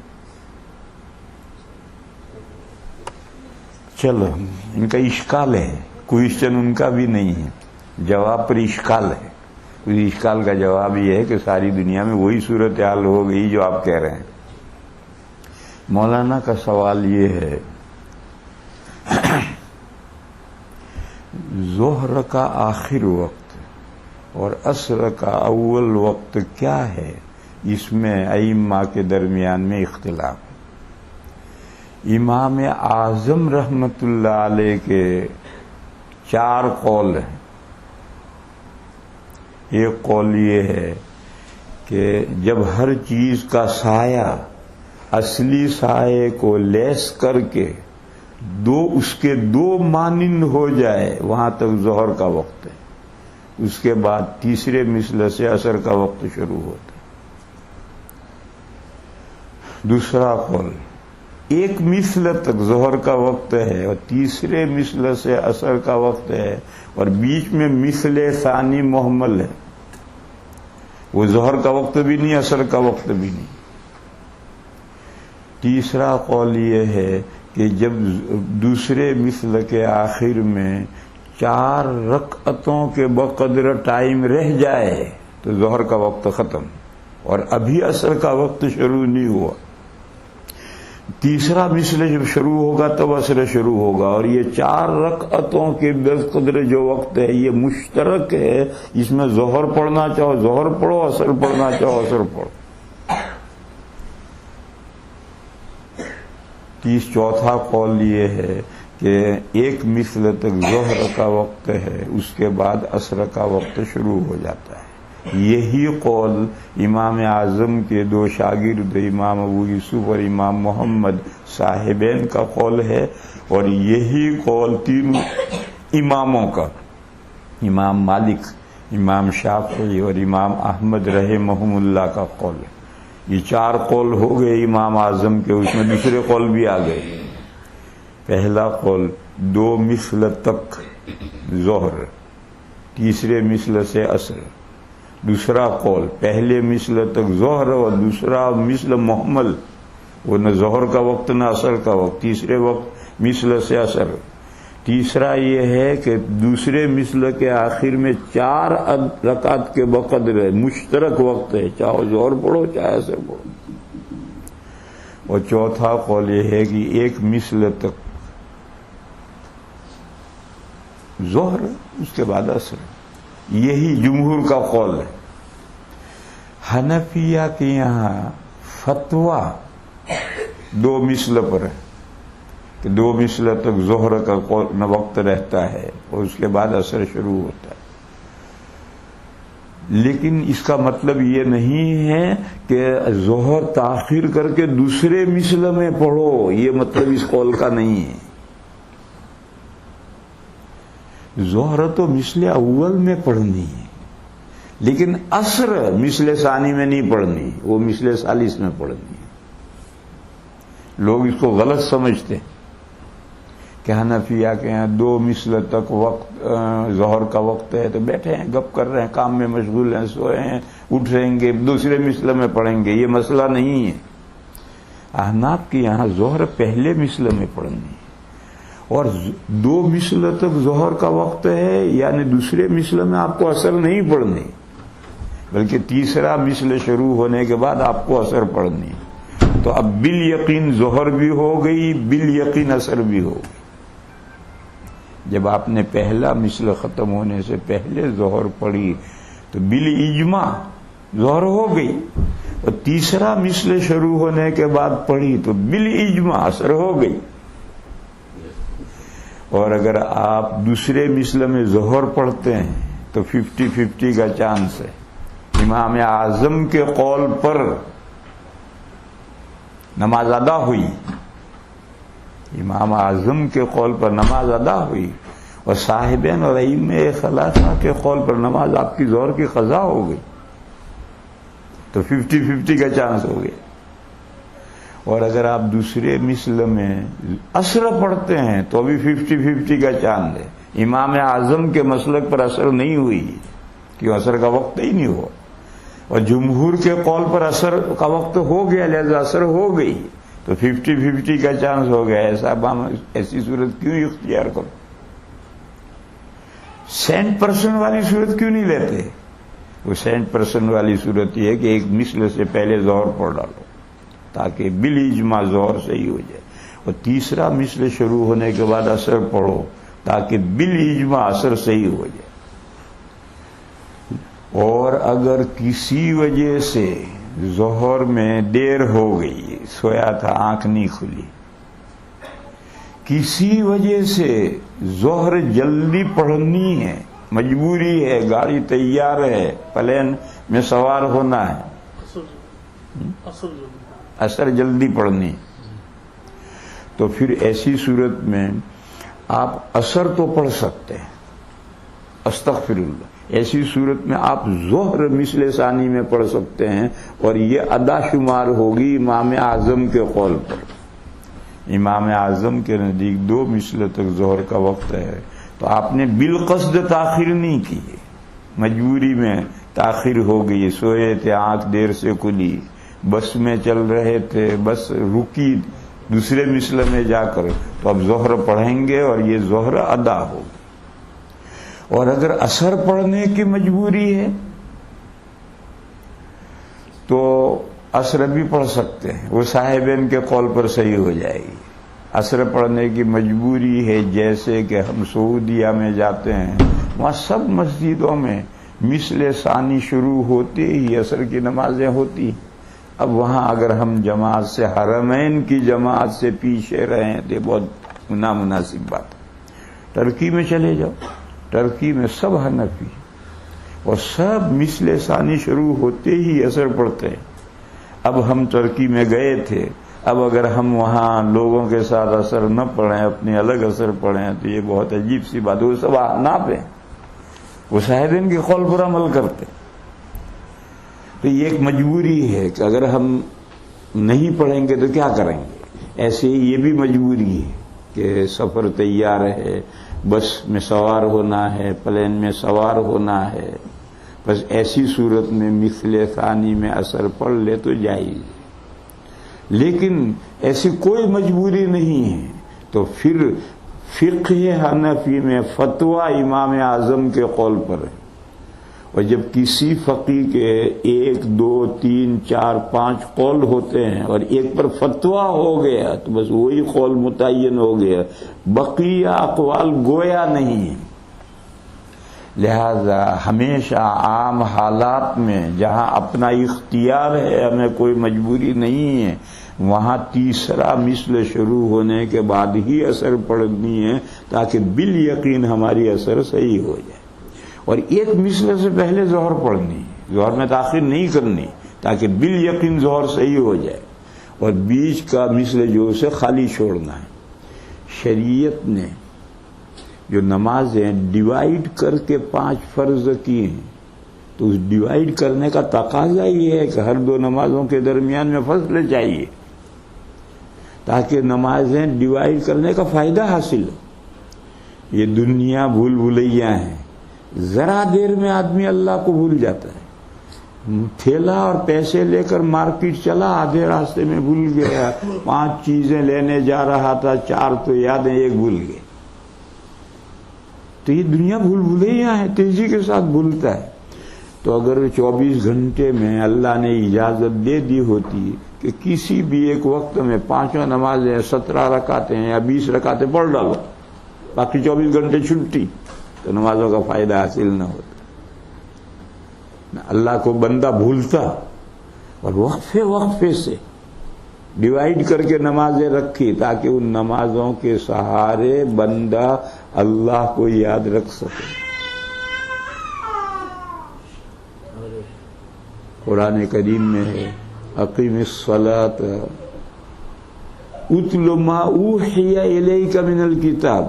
چلو ان کا اشکال ہے، کوئسچن ان کا بھی نہیں ہے، جواب پر اشکال ہے. اس اشکال کا جواب یہ ہے کہ ساری دنیا میں وہی صورتحال ہو گئی جو آپ کہہ رہے ہیں. مولانا کا سوال یہ ہے، ظہر کا آخر وقت اور عصر کا اول وقت کیا ہے؟ اس میں ائمہ کے درمیان میں اختلاف. امام اعظم رحمت اللہ علیہ کے 4 قول ہیں. ایک قول یہ ہے کہ جب ہر چیز کا سایہ اصلی سائے کو لیس کر کے اس کے 2 مانند ہو جائے وہاں تک ظہر کا وقت ہے. اس کے بعد تیسرے مثل سے عصر کا وقت شروع ہوتا ہے. دوسرا قول، ایک مثل تک ظہر کا وقت ہے اور تیسرے مثل سے عصر کا وقت ہے، اور بیچ میں مثل ثانی محمل ہے، وہ ظہر کا وقت بھی نہیں عصر کا وقت بھی نہیں. تیسرا قول یہ ہے کہ جب دوسرے مثل کے آخر میں 4 رکعتوں کے بقدر ٹائم رہ جائے تو ظہر کا وقت ختم، اور ابھی عصر کا وقت شروع نہیں ہوا. تیسرا مثل جب شروع ہوگا تب عصر شروع ہوگا، اور یہ 4 رکعتوں کے بقدر جو وقت ہے یہ مشترک ہے. اس میں ظہر پڑھنا چاہو ظہر پڑھو، عصر پڑھنا چاہو عصر پڑھو. چوتھا قول یہ ہے کہ ایک مثل تک ظہر کا وقت ہے، اس کے بعد عصر کا وقت شروع ہو جاتا ہے. یہی قول امام اعظم کے 2 شاگرد امام ابو یوسف اور امام محمد صاحبین کا قول ہے، اور یہی قول 3 اماموں کا، امام مالک، امام شافعی اور امام احمد رحمہم اللہ کا قول ہے. یہ 4 قول ہو گئے امام اعظم کے، اس میں دوسرے قول بھی آ گئے. پہلا قول 2 مثل تک ظہر، تیسرے مثل سے عصر. دوسرا قول پہلے مثل تک ظہر اور دوسرا مثل محمل، وہ نہ ظہر کا وقت نہ عصر کا وقت، تیسرے وقت مثل سے عصر. تیسرا یہ ہے کہ دوسرے مثل کے آخر میں 4 رکعت کے بقدر ہے، مشترک وقت ہے، چاہے ظہر پڑھو چاہے عصر پڑھو. اور چوتھا قول یہ ہے کہ ایک مثل تک ظہر، اس کے بعد عصر. یہی جمہور کا قول ہے. حنفیہ کے یہاں فتویٰ 2 مثل پر ہے کہ 2 مثل تک ظہر کا وقت رہتا ہے اور اس کے بعد عصر شروع ہوتا ہے. لیکن اس کا مطلب یہ نہیں ہے کہ ظہر تاخیر کر کے دوسرے مثل میں پڑھو، یہ مطلب اس قول کا نہیں ہے. ظہر تو مثل اول میں پڑھنی ہے، لیکن عصر مثل ثانی میں نہیں پڑھنی، وہ مثل ثالث میں پڑھنی ہے. لوگ اس کو غلط سمجھتے ہیں کہ حنفیہ کے یہاں 2 مثل تک وقت ظہر کا وقت ہے تو بیٹھے ہیں، گپ کر رہے ہیں، کام میں مشغول ہیں، سوئے ہیں، اٹھ رہیں گے دوسرے مثل میں پڑھیں گے. یہ مسئلہ نہیں ہے. احناف کے یہاں ظہر پہلے مثل میں پڑھنی ہے، اور 2 مثل تک ظہر کا وقت ہے، یعنی دوسرے مثل میں آپ کو عصر نہیں پڑھنی، بلکہ تیسرا مثل شروع ہونے کے بعد آپ کو عصر پڑھنی. تو اب بالیقین ظہر بھی ہو گئی، بالیقین عصر بھی ہو گئی. جب آپ نے پہلا مثل ختم ہونے سے پہلے ظہر پڑھی تو بالاجماع ظہر ہو گئی، اور تیسرا مثل شروع ہونے کے بعد پڑھی تو بالاجماع عصر ہو گئی. اور اگر آپ دوسرے مثل میں ظہر پڑھتے ہیں تو 50-50 کا چانس ہے. امام اعظم کے قول پر نماز ادا ہوئی، امام اعظم کے قول پر نماز ادا ہوئی، اور صاحبین اور ائمہ ثلاثہ کے قول پر نماز آپ کی ظہر کی قضا ہو گئی، تو 50-50 کا چانس ہو گیا. اور اگر آپ دوسرے مثل میں عصر پڑھتے ہیں تو ابھی 50-50 کا چانس ہے. امام اعظم کے مسلک پر عصر نہیں ہوئی کہ عصر کا وقت ہی نہیں ہوا، اور جمہور کے قول پر عصر کا وقت ہو گیا، لہذا عصر ہو گئی، تو 50-50 کا چانس ہو گیا. ایسی صورت کیوں اختیار کرو؟ 100% والی صورت کیوں نہیں لیتے؟ وہ 100% والی صورت یہ ہے کہ ایک مثل سے پہلے ظہر پڑھ ڈالو تاکہ بالاجماع ظہر صحیح ہو جائے، اور تیسرا مثل شروع ہونے کے بعد عصر پڑھو تاکہ بالاجماع عصر صحیح ہو جائے. اور اگر کسی وجہ سے ظہر میں دیر ہو گئی، سویا تھا آنکھ نہیں کھلی، کسی وجہ سے ظہر جلدی پڑھنی ہے، مجبوری ہے، گاڑی تیار ہے، پلین میں سوار ہونا ہے، عصر جلدی پڑھنی، تو پھر ایسی صورت میں آپ عصر تو پڑھ سکتے ہیں، استغفر اللہ. ایسی صورت میں آپ ظہر مثل ثانی میں پڑھ سکتے ہیں، اور یہ ادا شمار ہوگی امام اعظم کے قول پر. امام اعظم کے نزدیک 2 مثل تک ظہر کا وقت ہے، تو آپ نے بالقصد تاخیر نہیں کی، مجبوری میں تاخیر ہو گئی، سوئے تھے، آنکھ دیر سے کھلی، بس میں چل رہے تھے، بس رکی دوسرے مثل میں جا کر تو اب ظہر پڑھیں گے اور یہ ظہر ادا ہوگی. اور اگر اثر پڑھنے کی مجبوری ہے تو عصر بھی پڑھ سکتے ہیں، وہ صاحبین کے قول پر صحیح ہو جائے گی. عصر پڑھنے کی مجبوری ہے، جیسے کہ ہم سعودیہ میں جاتے ہیں، وہاں سب مسجدوں میں مثل ثانی شروع ہوتے ہی عصر کی نمازیں ہوتی. اب وہاں اگر ہم جماعت سے، حرمین کی جماعت سے پیچھے رہیں تو یہ بہت نامناسب بات ہے. ترکی میں چلے جاؤ، ترکی میں سب حنفی اور سب مثل ثانی شروع ہوتے ہی عصر پڑھتے ہیں. اب ہم ترکی میں گئے تھے، اب اگر ہم وہاں لوگوں کے ساتھ عصر نہ پڑھیں، اپنے الگ عصر پڑھیں تو یہ بہت عجیب سی بات ہے. وہ سب احناف ہیں، وہ صاحبین کے قول پر عمل کرتے. تو یہ ایک مجبوری ہے کہ اگر ہم نہیں پڑھیں گے تو کیا کریں گے. ایسے ہی یہ بھی مجبوری ہے کہ سفر تیار ہے، بس میں سوار ہونا ہے، پلین میں سوار ہونا ہے، بس ایسی صورت میں مثل ثانی میں عصر پڑھ لے تو جائز ہے. لیکن ایسی کوئی مجبوری نہیں ہے تو پھر فقہ حنفی میں فتویٰ امام اعظم کے قول پر ہے. اور جب کسی فقی کے 1 2 3 4 5 قول ہوتے ہیں اور ایک پر فتویٰ ہو گیا تو بس وہی قول متعین ہو گیا، بقیہ اقوال گویا نہیں ہے. لہذا ہمیشہ عام حالات میں جہاں اپنا اختیار ہے، ہمیں کوئی مجبوری نہیں ہے، وہاں تیسرا مثل شروع ہونے کے بعد ہی عصر پڑھنی ہے تاکہ بالیقین ہماری عصر صحیح ہو جائے. اور ایک مثل سے پہلے ظہر پڑھنی ہے، ظہر میں تاخیر نہیں کرنی تاکہ بالیقین ظہر صحیح ہو جائے. اور بیچ کا مثل جو اسے خالی چھوڑنا ہے. شریعت نے جو نمازیں ڈیوائیڈ کر کے 5 فرض کی ہیں تو اس ڈیوائیڈ کرنے کا تقاضا یہ ہے کہ ہر 2 نمازوں کے درمیان میں فصل چاہیے تاکہ نمازیں ڈیوائیڈ کرنے کا فائدہ حاصل ہو. یہ دنیا بھول بھلیا ہیں، ذرا دیر میں آدمی اللہ کو بھول جاتا ہے. تھیلا اور پیسے لے کر مارکیٹ چلا، آدھے راستے میں بھول گیا، 5 چیزیں لینے جا رہا تھا، 4 تو یادیں، 1 بھول گئے. تو یہ دنیا بھول بھلیا ہے، تیزی کے ساتھ بھولتا ہے. تو اگر 24 گھنٹے میں اللہ نے اجازت دے دی ہوتی کہ کسی بھی ایک وقت میں 5 نمازیں 17 رکعتیں یا 20 رکعتیں پڑھ ڈالو، باقی 24 گھنٹے چھٹی، تو نمازوں کا فائدہ حاصل نہ ہوتا. اللہ کو بندہ بھولتا اور وقفے وقفے سے ڈیوائیڈ کر کے نمازیں رکھی تاکہ ان نمازوں کے سہارے بندہ اللہ کو یاد رکھ سکے. قرآن کریم میں ہے اقیم الصلاۃ اتل ما اوحی الیک من الکتاب،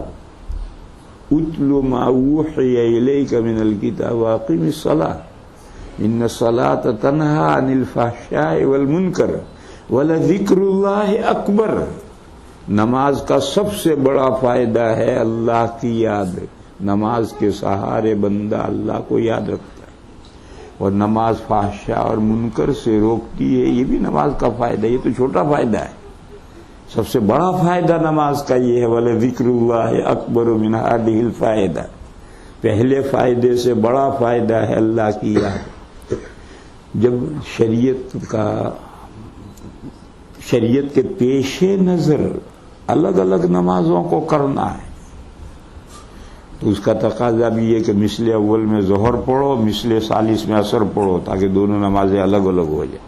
اتل ما اوحی الیک من الکتاب واقیم الصلاۃ ان الصلاۃ تنہی عن الفحشاء والمنکر ولذکر اللہ اکبر. نماز کا سب سے بڑا فائدہ ہے اللہ کی یاد. نماز کے سہارے بندہ اللہ کو یاد رکھتا ہے اور نماز فحشاء اور منکر سے روکتی ہے. یہ بھی نماز کا فائدہ، یہ تو چھوٹا فائدہ ہے. سب سے بڑا فائدہ نماز کا یہ ہے وَلَذِكْرُ اللَّهِ أَكْبَرُ مِنْ هَذِهِ الْفَائِدَةِ. پہلے فائدے سے بڑا فائدہ ہے اللہ کی یاد. جب شریعت کے پیش نظر الگ الگ نمازوں کو کرنا ہے تو اس کا تقاضا بھی یہ کہ مثل اول میں ظہر پڑھو، مثل ثالث میں عصر پڑھو تاکہ دونوں نمازیں الگ الگ ہو جائیں.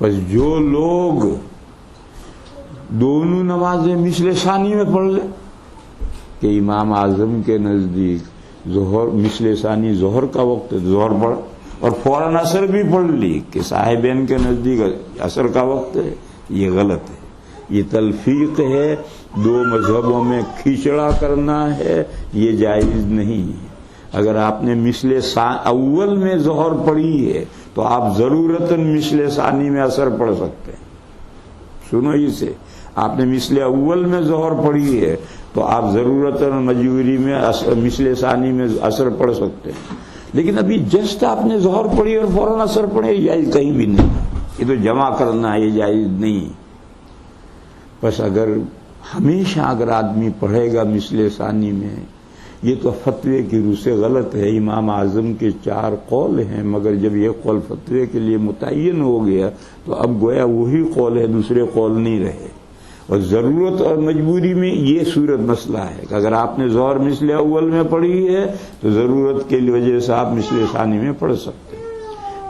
بس جو لوگ دونوں نمازیں مثل ثانی میں پڑھ لیں کہ امام اعظم کے نزدیک ظہر مثل ثانی ظہر کا وقت ظہر پڑھ اور فوراً عصر بھی پڑھ لی کہ صاحبین کے نزدیک عصر کا وقت ہے، یہ غلط ہے. یہ تلفیق ہے، 2 مذہبوں میں کھچڑا کرنا ہے، یہ جائز نہیں ہے. اگر آپ نے مثل اول میں ظہر پڑھی ہے تو آپ ضرورتاً مثل ثانی میں عصر پڑھ سکتے ہیں. سنو اسے، آپ نے مثل اول میں ظہر پڑھی ہے تو آپ ضرورتاً مجبوری میں مثل ثانی میں عصر پڑھ سکتے ہیں. لیکن ابھی جسٹ آپ نے ظہر پڑھی اور فوراً عصر پڑھے، یہ جائز کہیں بھی نہیں. یہ تو جمع کرنا ہے، یہ جائز نہیں. بس اگر ہمیشہ اگر آدمی پڑھے گا مثل ثانی میں، یہ تو فتوے کی روح سے غلط ہے. امام اعظم کے 4 قول ہیں، مگر جب یہ قول فتوے کے لیے متعین ہو گیا تو اب گویا وہی قول ہے، دوسرے قول نہیں رہے. اور ضرورت اور مجبوری میں یہ صورت مسئلہ ہے کہ اگر آپ نے ظہر مثل اول میں پڑھی ہے تو ضرورت کے وجہ سے آپ مثل ثانی میں پڑھ سکتے ہیں.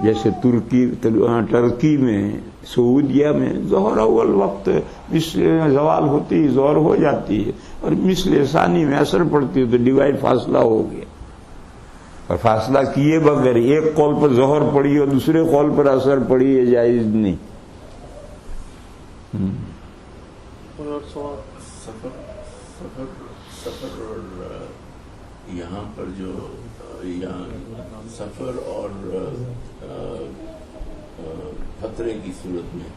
جیسے ٹرکی میں، سعودیہ میں ظہر اول وقت مثل زوال ہوتی ہے، ظہر ہو جاتی ہے، اور مثل ثانی میں اثر پڑتی ہے تو ڈیوائڈ فاصلہ ہو گیا. اور فاصلہ کیے بغیر ایک قول پر ظہر پڑھی اور دوسرے قول پر اثر پڑھی، یہ جائز نہیں. اور سوال سفر اور یہاں پر جو یہاں سفر اور خطرے کی صورت میں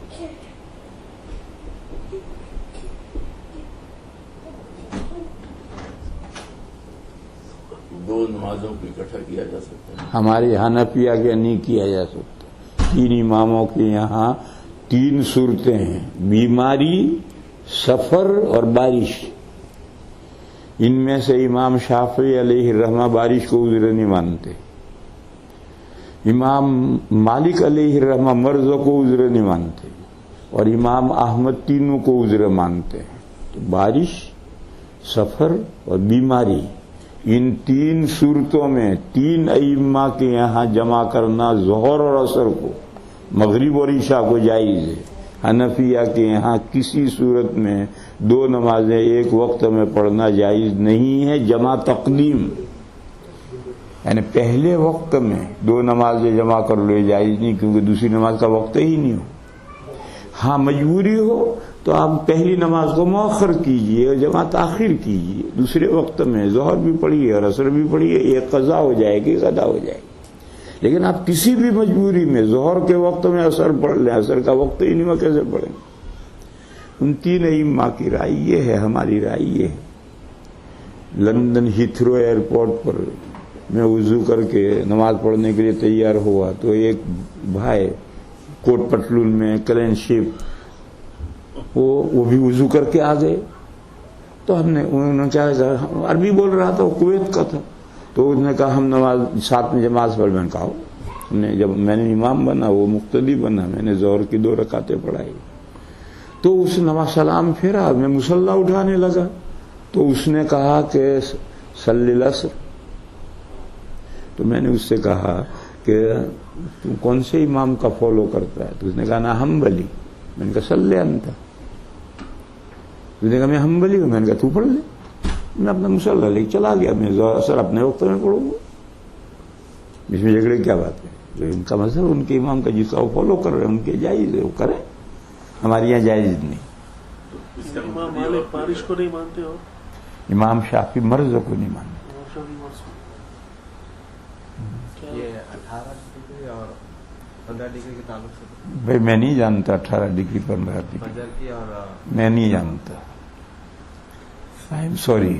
دو نمازوں کو اکٹھا کیا جا سکتا ہے. ہمارے حنفیہ کے نہیں کیا جا سکتا. 3 اماموں کے یہاں 3 صورتیں ہیں: بیماری، سفر اور بارش. ان میں سے امام شافعی علیہ الرحمہ بارش کو عذر نہیں مانتے، امام مالک علیہ الرحمہ مرض کو عذر نہیں مانتے، اور امام احمد تینوں کو عذر مانتے ہیں. تو بارش، سفر اور بیماری، ان 3 صورتوں میں 3 ائمہ کے یہاں جمع کرنا ظہر اور عصر کو، مغرب اور عشاء کو جائز ہے. حنفیہ کے یہاں کسی صورت میں 2 نمازیں ایک وقت میں پڑھنا جائز نہیں ہے. جمع تقدیم یعنی پہلے وقت میں 2 نمازیں جمع کر لو، جائز نہیں، کیونکہ دوسری نماز کا وقت ہی نہیں ہو. ہاں مجبوری ہو تو آپ پہلی نماز کو مؤخر کیجئے اور جمع تاخیر کیجئے. دوسرے وقت میں ظہر بھی پڑھیے اور عصر بھی پڑھیے، ایک قضا ہو جائے گی، قضا ہو جائے گی. لیکن آپ کسی بھی مجبوری میں ظہر کے وقت میں عصر پڑھ لیں، عصر کا وقت ہی نہیں، کیسے پڑھیں؟ ان 3 ائمہ کی رائے یہ ہے، ہماری رائے یہ ہے. لندن ہیتھرو ایئرپورٹ پر میں وضو کر کے نماز پڑھنے کے لیے تیار ہوا تو ایک بھائی کوٹ پٹلون میں کلین شپ، وہ بھی وضو کر کے آ گئے. تو ہم نے، انہوں نے کیا کہا، عربی بول رہا تھا، وہ کویت کا تھا. تو اس نے کہا ہم نماز ساتھ میں جماعت پڑھ. میں نے کہا جب میں نے امام بنا، وہ مقتدی بنا، میں نے ظہر کی 2 رکعتیں پڑھائی. تو اس نماز سلام پھیرا، میں مصلی اٹھانے لگا تو اس نے کہا کہ صلی العصر. تو میں نے اس سے کہا کہ تو کون سے امام کا فالو کرتا ہے؟ تو اس نے کہا نا حنبلی. میں نے کہا صلی انت. اس نے کہا میں حنبلی ہوں. میں نے کہا تو پڑھ لے. میں اپنا مصلی لے چلا گیا. میں اثر اپنے وقت میں پڑھوں گا، اس میں جھگڑے کیا بات ہے؟ ان کا مذہب، ان کے امام کا جس کا وہ فالو کر رہے ہیں ان کے جائز ہے، وہ کریں. ہمارے یہاں جائز نہیں. امام مالک بارش کو نہیں مانتے اور امام شافعی مرض کو نہیں مانتے. یہ 18 ڈگری اور 15 ڈگری کے تعلق سے بھائی میں نہیں جانتا 18 ڈگری 15 ڈگری، فجر کی اور میں نہیں جانتا. سوری،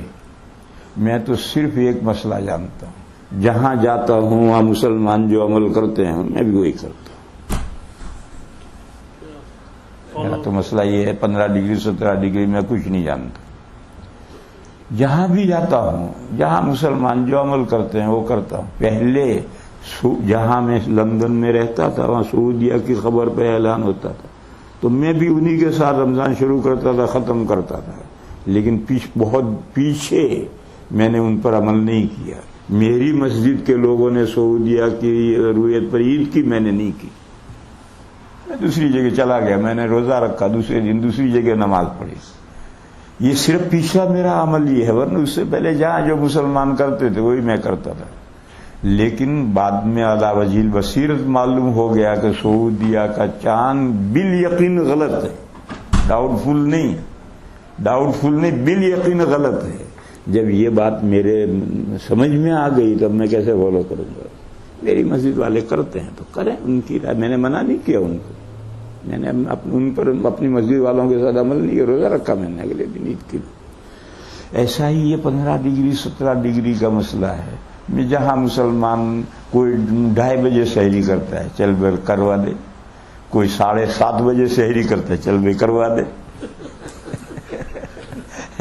میں تو صرف ایک مسئلہ جانتا ہوں، جہاں جاتا ہوں وہاں مسلمان جو عمل کرتے ہیں میں بھی وہی کرتا ہوں. میرا تو مسئلہ یہ ہے 15 ڈگری 17 ڈگری میں کچھ نہیں جانتا. جہاں بھی جاتا ہوں، جہاں مسلمان جو عمل کرتے ہیں وہ کرتا ہوں. پہلے جہاں میں لندن میں رہتا تھا وہاں سعودیہ کی خبر پہ اعلان ہوتا تھا تو میں بھی انہی کے ساتھ رمضان شروع کرتا تھا، ختم کرتا تھا. لیکن بہت پیچھے میں نے ان پر عمل نہیں کیا. میری مسجد کے لوگوں نے سعودیہ کی رویت پر عید کی، میں نے نہیں کی. میں دوسری جگہ چلا گیا، میں نے روزہ رکھا، دوسرے دن دوسری جگہ نماز پڑھی. یہ صرف پیچھا میرا عمل یہ ہے، ورنہ اس سے پہلے جہاں جو مسلمان کرتے تھے وہی میں کرتا تھا. لیکن بعد میں علی وجہ البصیرت معلوم ہو گیا کہ سعودیہ کا چاند بالیقین غلط ہے، ڈاؤٹ فل نہیں، بال یقین غلط ہے. جب یہ بات میرے سمجھ میں آ گئی تب میں کیسے فالو کروں گا؟ میری مسجد والے کرتے ہیں تو کریں، ان کی رائے. میں نے منع نہیں کیا ان کو، میں نے ان پر اپنی مسجد والوں کے ساتھ عمل نہیں کیا، روزہ رکھا میں نے اگلے دن عید کے لیے. ایسا ہی یہ 15 ڈگری 17 ڈگری کا مسئلہ ہے. میں جہاں مسلمان کوئی 2:30 بجے سحری کرتا ہے، چل بھائی کروا دے. کوئی 7:30 بجے سحری کرتا ہے، چل بھائی کروا دے.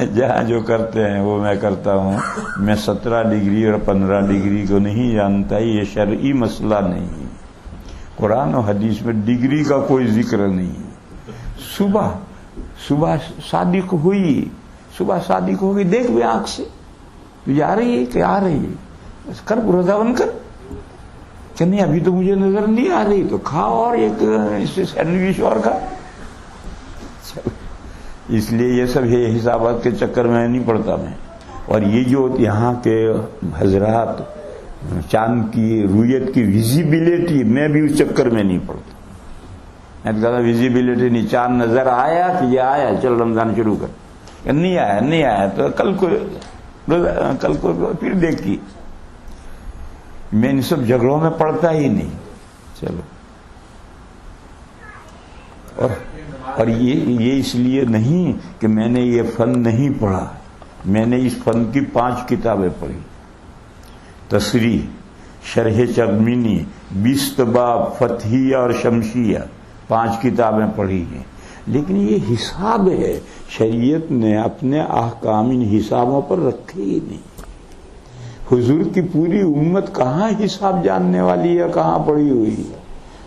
جہاں جو کرتے ہیں وہ میں کرتا ہوں. میں 17 ڈگری اور 15 ڈگری کو نہیں جانتا. یہ شرعی مسئلہ نہیں. قرآن و حدیث میں ڈگری کا کوئی ذکر نہیں. صبح صادق ہوئی, صبح صادق ہوگی, دیکھ بھی آنکھ سے تو جا رہی ہے کہ آ رہی ہے, بس کر روزہ بند کر. کہ نہیں ابھی تو مجھے نظر نہیں آ رہی, تو کھا اور ایک سینڈوچ اور کھا. اس لیے یہ سب حسابات کے چکر میں نہیں پڑتا میں. اور یہ جو یہاں کے حضرات چاند کی رویت کی ویزیبلٹی, میں بھی اس چکر میں نہیں پڑتا. میں تو کہتا ویزیبلٹی نہیں, چاند نظر آیا کہ یہ آیا, چل رمضان شروع کر. نہیں آیا تو کل کو پھر دیکھی. میں ان سب جھگڑوں میں پڑتا ہی نہیں. چلو. اور یہ اس لیے نہیں کہ میں نے یہ فن نہیں پڑھا. میں نے اس فن کی 5 کتابیں پڑھی. تصریح, شرح چغمینی, 20 باب, فتحیہ اور شمشیہ, 5 کتابیں پڑھی ہیں. لیکن یہ حساب ہے, شریعت نے اپنے احکام ان حسابوں پر رکھے ہی نہیں. حضور کی پوری امت کہاں حساب جاننے والی ہے, کہاں پڑھی ہوئی ہے.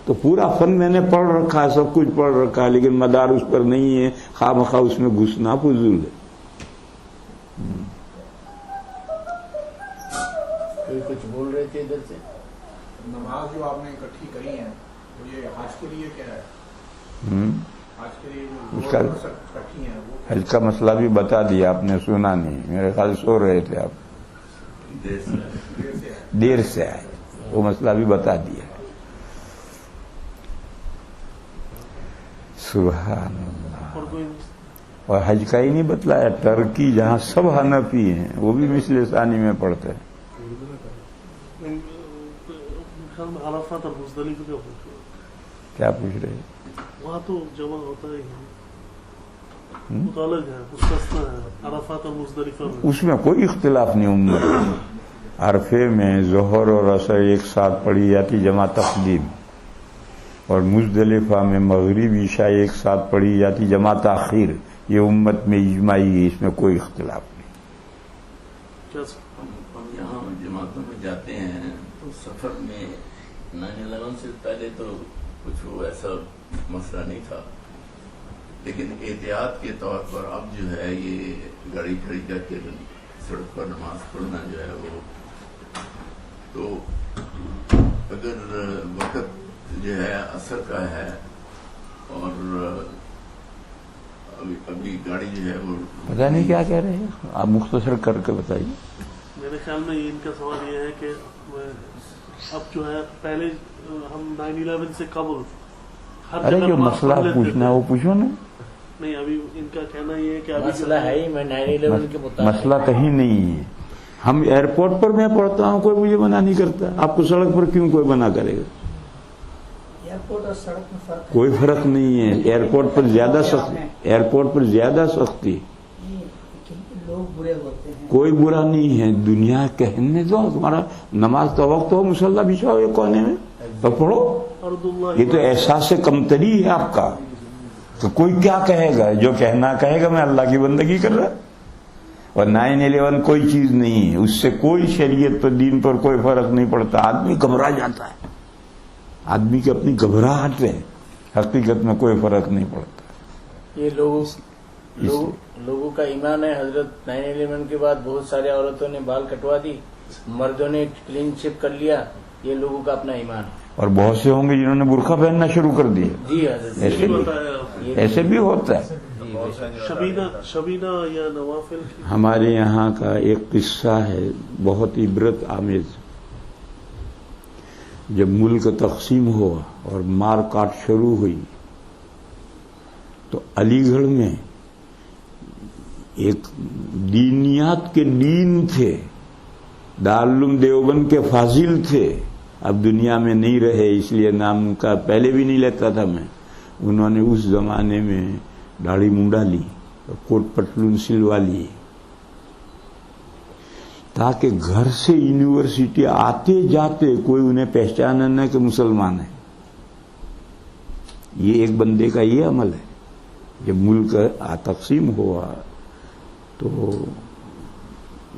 تو پورا فن میں نے پڑھ رکھا ہے, سب کچھ پڑھ رکھا ہے, لیکن مدار اس پر نہیں ہے. خواہ مخواہ اس میں گھسنا فضول ہے. کوئی کچھ بول رہے تھے ادھر سے. نماز جو آپ نے اکٹھی کری ہے تو یہ حج کے لیے کیا ہے؟ حج کے لیے اس کا اکٹھی ہیں وہ حج کا مسئلہ بھی بتا دیا, آپ نے سنا نہیں. میرے خیال سو رہے تھے آپ, دیر سے آئے. وہ مسئلہ بھی بتا دیا. سبحان اللہ. اور حج کا ہی نہیں بتلایا. ٹرکی جہاں سب حنفی ہیں وہ بھی مثل ثانی میں پڑھتے ہیں. عرفات اور مزدلفہ کا کیا پوچھ رہے ہیں؟ وہاں تو جمع ہوتا ہے, وہ تو الگ ہے, مستثنا ہے عرفات اور مزدلفہ میں. اس میں کوئی اختلاف نہیں. امت عرفے میں ظہر اور عصر ایک ساتھ پڑھی جاتی جمع تقدیم, اور مزدلفہ میں مغرب عشاء ایک ساتھ پڑھی جاتی جمع تاخیر. یہ امت میں اجماعی ہے, اس میں کوئی اختلاف نہیں. یہاں جماعتوں میں جاتے ہیں تو سفر میں 9/11 سے پہلے تو کچھ وہ ایسا مسئلہ نہیں تھا, لیکن احتیاط کے طور پر اب جو ہے یہ گاڑی کھڑی کر کے سڑک پر نماز پڑھنا جو ہے وہ, تو اگر وقت جو ہے عصر کا ہے اور ابھی گاڑی جو ہے وہ پتہ نہیں کیا کہہ رہے ہیں آپ, مختصر کر کے بتائیے. میرے خیال میں ان کا سوال یہ ہے کہ اب جو ہے پہلے ہم 9/11 سے قبل ہر ارے جگہ جو نماز مسئلہ پڑھ لیتے پوچھنا ہے تھے. وہ پوچھو نا. نہیں, ابھی ان کا کہنا یہ ہے کہ ابھی مسئلہ ہے ہی, میں 9/11 کے مطابق مسئلہ کہیں نہیں ہے. ہم ایئرپورٹ پر میں پڑھتا ہوں, کوئی مجھے منع نہیں کرتا. آپ کو سڑک پر کیوں کوئی منع کرے گا؟ ایئرپورٹ اور سڑک میں فرق ہے. کوئی فرق نہیں ہے. ایئرپورٹ پر زیادہ سختی, ایئرپورٹ پر زیادہ سختی. لوگ برے ہوتے ہیں. کوئی برا نہیں ہے. دنیا کہنے دو, تمہارا نماز کا وقت ہو, مصلی بچھاؤ ایک کونے میں تو پڑھو. یہ تو احساس کمتری ہے آپ کا. تو کوئی کیا کہے گا, جو کہنا کہے گا میں اللہ کی بندگی کر رہا. اور 9/11 کوئی چیز نہیں ہے, اس سے کوئی شریعت پر دین پر کوئی فرق نہیں پڑتا. آدمی گھبرا جاتا ہے, آدمی کی اپنی گھبراہٹ ہے, حقیقت میں کوئی فرق نہیں پڑتا. یہ لوگوں کا ایمان ہے. حضرت 9/11 کے بعد بہت سارے عورتوں نے بال کٹوا دی, مردوں نے کلین شپ کر لیا. یہ لوگوں کا اپنا ایمان ہے. اور بہت سے ہوں گے جنہوں نے برقع پہننا شروع کر دیا. جی حضرت, ایسے بھی ہوتا ہے. شبینہ یا نوافل. ہمارے یہاں کا ایک قصہ ہے بہت عبرت آمیز. جب ملک تقسیم ہوا اور مار کاٹ شروع ہوئی تو علی گڑھ میں ایک دینیات کے دین تھے, دارالعلوم دیوبند کے فاضل تھے, اب دنیا میں نہیں رہے اس لیے نام کا پہلے بھی نہیں لیتا تھا میں. انہوں نے اس زمانے میں داڑھی منڈا لی, کوٹ پٹلون سلوا لی, تاکہ گھر سے یونیورسٹی آتے جاتے کوئی انہیں پہچانا نہ کہ مسلمان ہے. یہ ایک بندے کا یہ عمل ہے. جب ملک تقسیم ہوا تو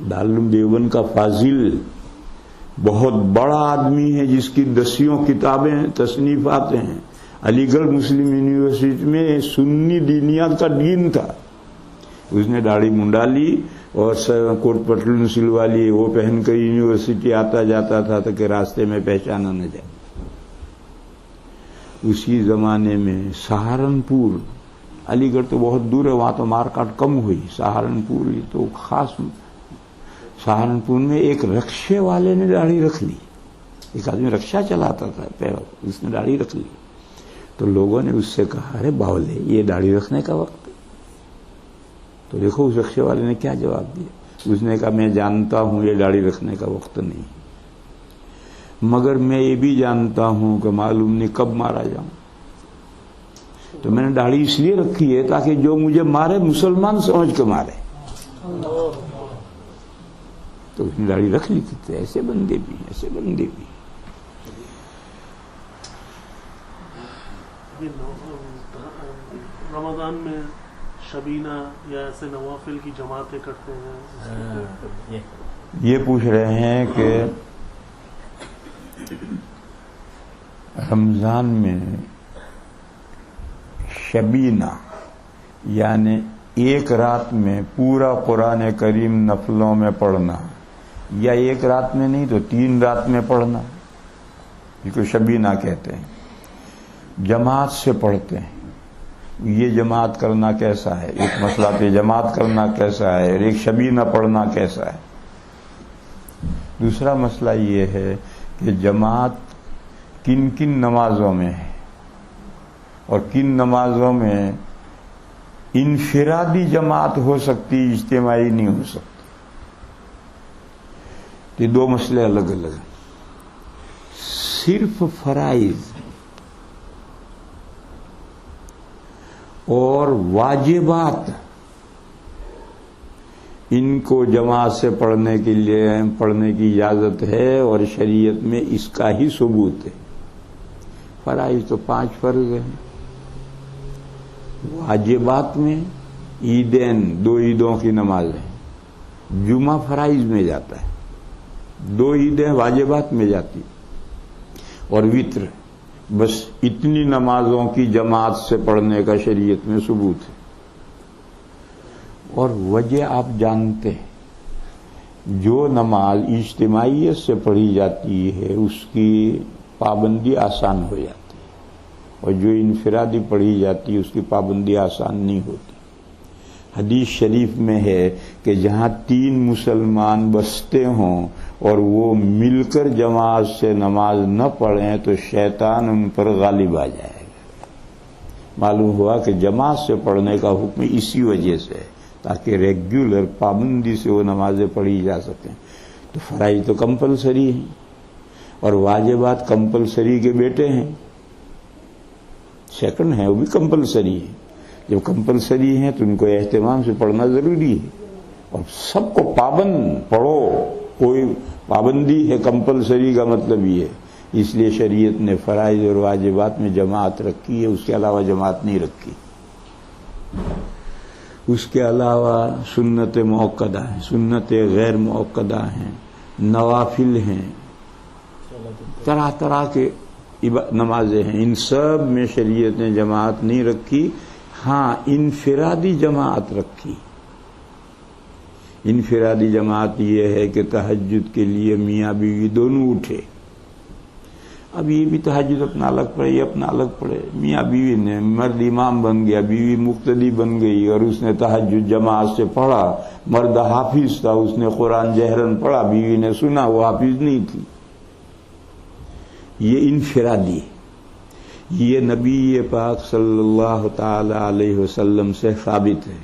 دارالعلوم دیوبند کا فاضل بہت بڑا آدمی ہے جس کی 10 کتابیں تصنیفات ہیں. علی گڑھ مسلم یونیورسٹی میں سنی دینیات کا دین تھا. اس نے داڑھی منڈا لی اور کوٹ پٹلون سلوا لی. وہ پہن کر یونیورسٹی آتا جاتا تھا تاکہ راستے میں پہچانا نہ جائے. اسی زمانے میں سہارنپور، علی گڑھ تو بہت دور ہے، وہاں تو مار کاٹ کم ہوئی. سہارنپور یہ تو خاص. سہارنپور میں ایک رکشے والے نے داڑھی رکھ لی. ایک آدمی رکشہ چلاتا تھا، اس نے داڑھی رکھ لی. تو لوگوں نے اس سے کہا ارے باولے یہ داڑھی رکھنے کا وقت ہے. تو دیکھو اس رکشے والے نے کیا جواب دیا. اس نے کہا میں جانتا ہوں یہ داڑھی رکھنے کا وقت نہیں، مگر میں یہ بھی جانتا ہوں کہ معلوم نہیں کب مارا جاؤں. تو میں نے داڑھی اس لیے رکھی ہے تاکہ جو مجھے مارے مسلمان سمجھ کے مارے. تو اس نے داڑھی رکھ لی تھی. ایسے بندے بھی، ایسے بندے بھی. رمضان میں شبینہ یا ایسے نوافل کی جماعتیں کرتے ہیں. یہ پوچھ رہے ہیں کہ رمضان میں شبینہ یعنی ایک رات میں پورا قرآن کریم نفلوں میں پڑھنا، یا ایک رات میں نہیں تو 3 رات میں پڑھنا، جس کو شبینہ کہتے ہیں. جماعت سے پڑھتے ہیں. یہ جماعت کرنا کیسا ہے؟ ایک مسئلہ تو جماعت کرنا کیسا ہے، اور ایک شبینہ پڑھنا کیسا ہے. دوسرا مسئلہ یہ ہے کہ جماعت کن کن نمازوں میں ہے، اور کن نمازوں میں انفرادی جماعت ہو سکتی، اجتماعی نہیں ہو سکتی. یہ 2 مسئلے الگ الگ ہیں. صرف فرائض اور واجبات ان کو جماعت سے پڑھنے کے لیے پڑھنے کی اجازت ہے، اور شریعت میں اس کا ہی ثبوت ہے. فرائض تو 5 فرض ہیں. واجبات میں عیدین 2 عیدوں کی نماز ہے. جمعہ فرائض میں جاتا ہے، 2 عیدیں واجبات میں جاتی، اور وتر. بس اتنی نمازوں کی جماعت سے پڑھنے کا شریعت میں ثبوت ہے. اور وجہ آپ جانتے ہیں، جو نماز اجتماعیت سے پڑھی جاتی ہے اس کی پابندی آسان ہو جاتی ہے، اور جو انفرادی پڑھی جاتی ہے اس کی پابندی آسان نہیں ہوتی. حدیث شریف میں ہے کہ جہاں 3 مسلمان بستے ہوں اور وہ مل کر جماعت سے نماز نہ پڑھیں تو شیطان ان پر غالب آ جائے گا. معلوم ہوا کہ جماعت سے پڑھنے کا حکم اسی وجہ سے ہے تاکہ ریگولر پابندی سے وہ نمازیں پڑھی جا سکیں. تو فرائض تو کمپلسری ہیں اور واجبات کمپلسری کے بیٹے ہیں. سیکنڈ ہے وہ بھی کمپلسری ہے. جب کمپلسری ہیں تو ان کو اہتمام سے پڑھنا ضروری ہے، اور سب کو پابند پڑھو. کوئی پابندی ہے کمپلسری کا مطلب یہ ہے. اس لیے شریعت نے فرائض اور واجبات میں جماعت رکھی ہے، اس کے علاوہ جماعت نہیں رکھی. اس کے علاوہ سنت مؤکدہ ہیں، سنت غیر مؤکدہ ہیں، نوافل ہیں، طرح طرح کے نمازیں ہیں. ان سب میں شریعت نے جماعت نہیں رکھی. ہاں انفرادی جماعت رکھی. انفرادی جماعت یہ ہے کہ تہجد کے لیے میاں بیوی دونوں اٹھے. اب یہ بھی تہجد اپنا الگ پڑھے، یہ اپنا الگ پڑھے. میاں بیوی نے، مرد امام بن گیا، بیوی مقتدی بن گئی، اور اس نے تہجد جماعت سے پڑھا. مرد حافظ تھا، اس نے قرآن جہرن پڑھا، بیوی نے سنا، وہ حافظ نہیں تھی. یہ انفرادی. یہ نبی پاک صلی اللہ تعالی علیہ وسلم سے ثابت ہے.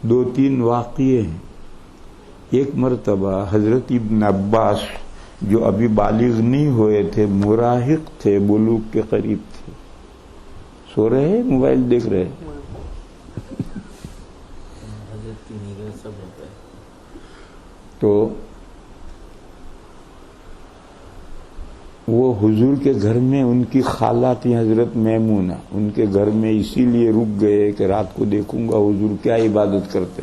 2-3 واقعے ہیں. ایک مرتبہ حضرت ابن عباس جو ابھی بالغ نہیں ہوئے تھے، مراہق تھے، بلوغ کے قریب تھے. سو رہے ہیں، موبائل دیکھ رہے ہیں. تو وہ حضور کے گھر میں ان کی خالہ تھی حضرت میمونہ، ان کے گھر میں اسی لیے رک گئے کہ رات کو دیکھوں گا حضور کیا عبادت کرتے.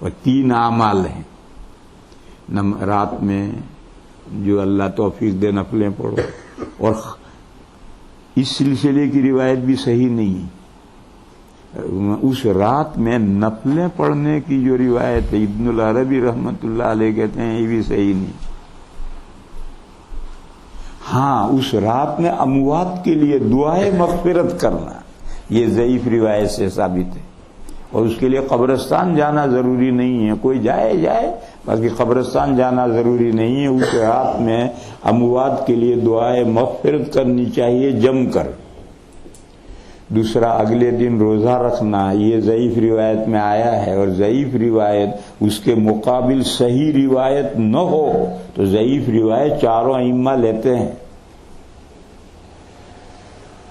اور 3 اعمال ہیں. رات میں جو اللہ توفیق دے نفلیں پڑھو. اور اس سلسلے کی روایت بھی صحیح نہیں. اس رات میں نفلیں پڑھنے کی جو روایت ہے ابن العربی رحمت اللہ علیہ کہتے ہیں یہ بھی صحیح نہیں. ہاں اس رات میں اموات کے لیے دعائے مغفرت کرنا یہ ضعیف روایت سے ثابت ہے. اور اس کے لیے قبرستان جانا ضروری نہیں ہے. کوئی جائے باقی قبرستان جانا ضروری نہیں ہے. اس رات میں اموات کے لیے دعائے مغفرت کرنی چاہیے جم کر. دوسرا اگلے دن روزہ رکھنا یہ ضعیف روایت میں آیا ہے. اور ضعیف روایت اس کے مقابل صحیح روایت نہ ہو تو ضعیف روایت 4 ائمہ لیتے ہیں.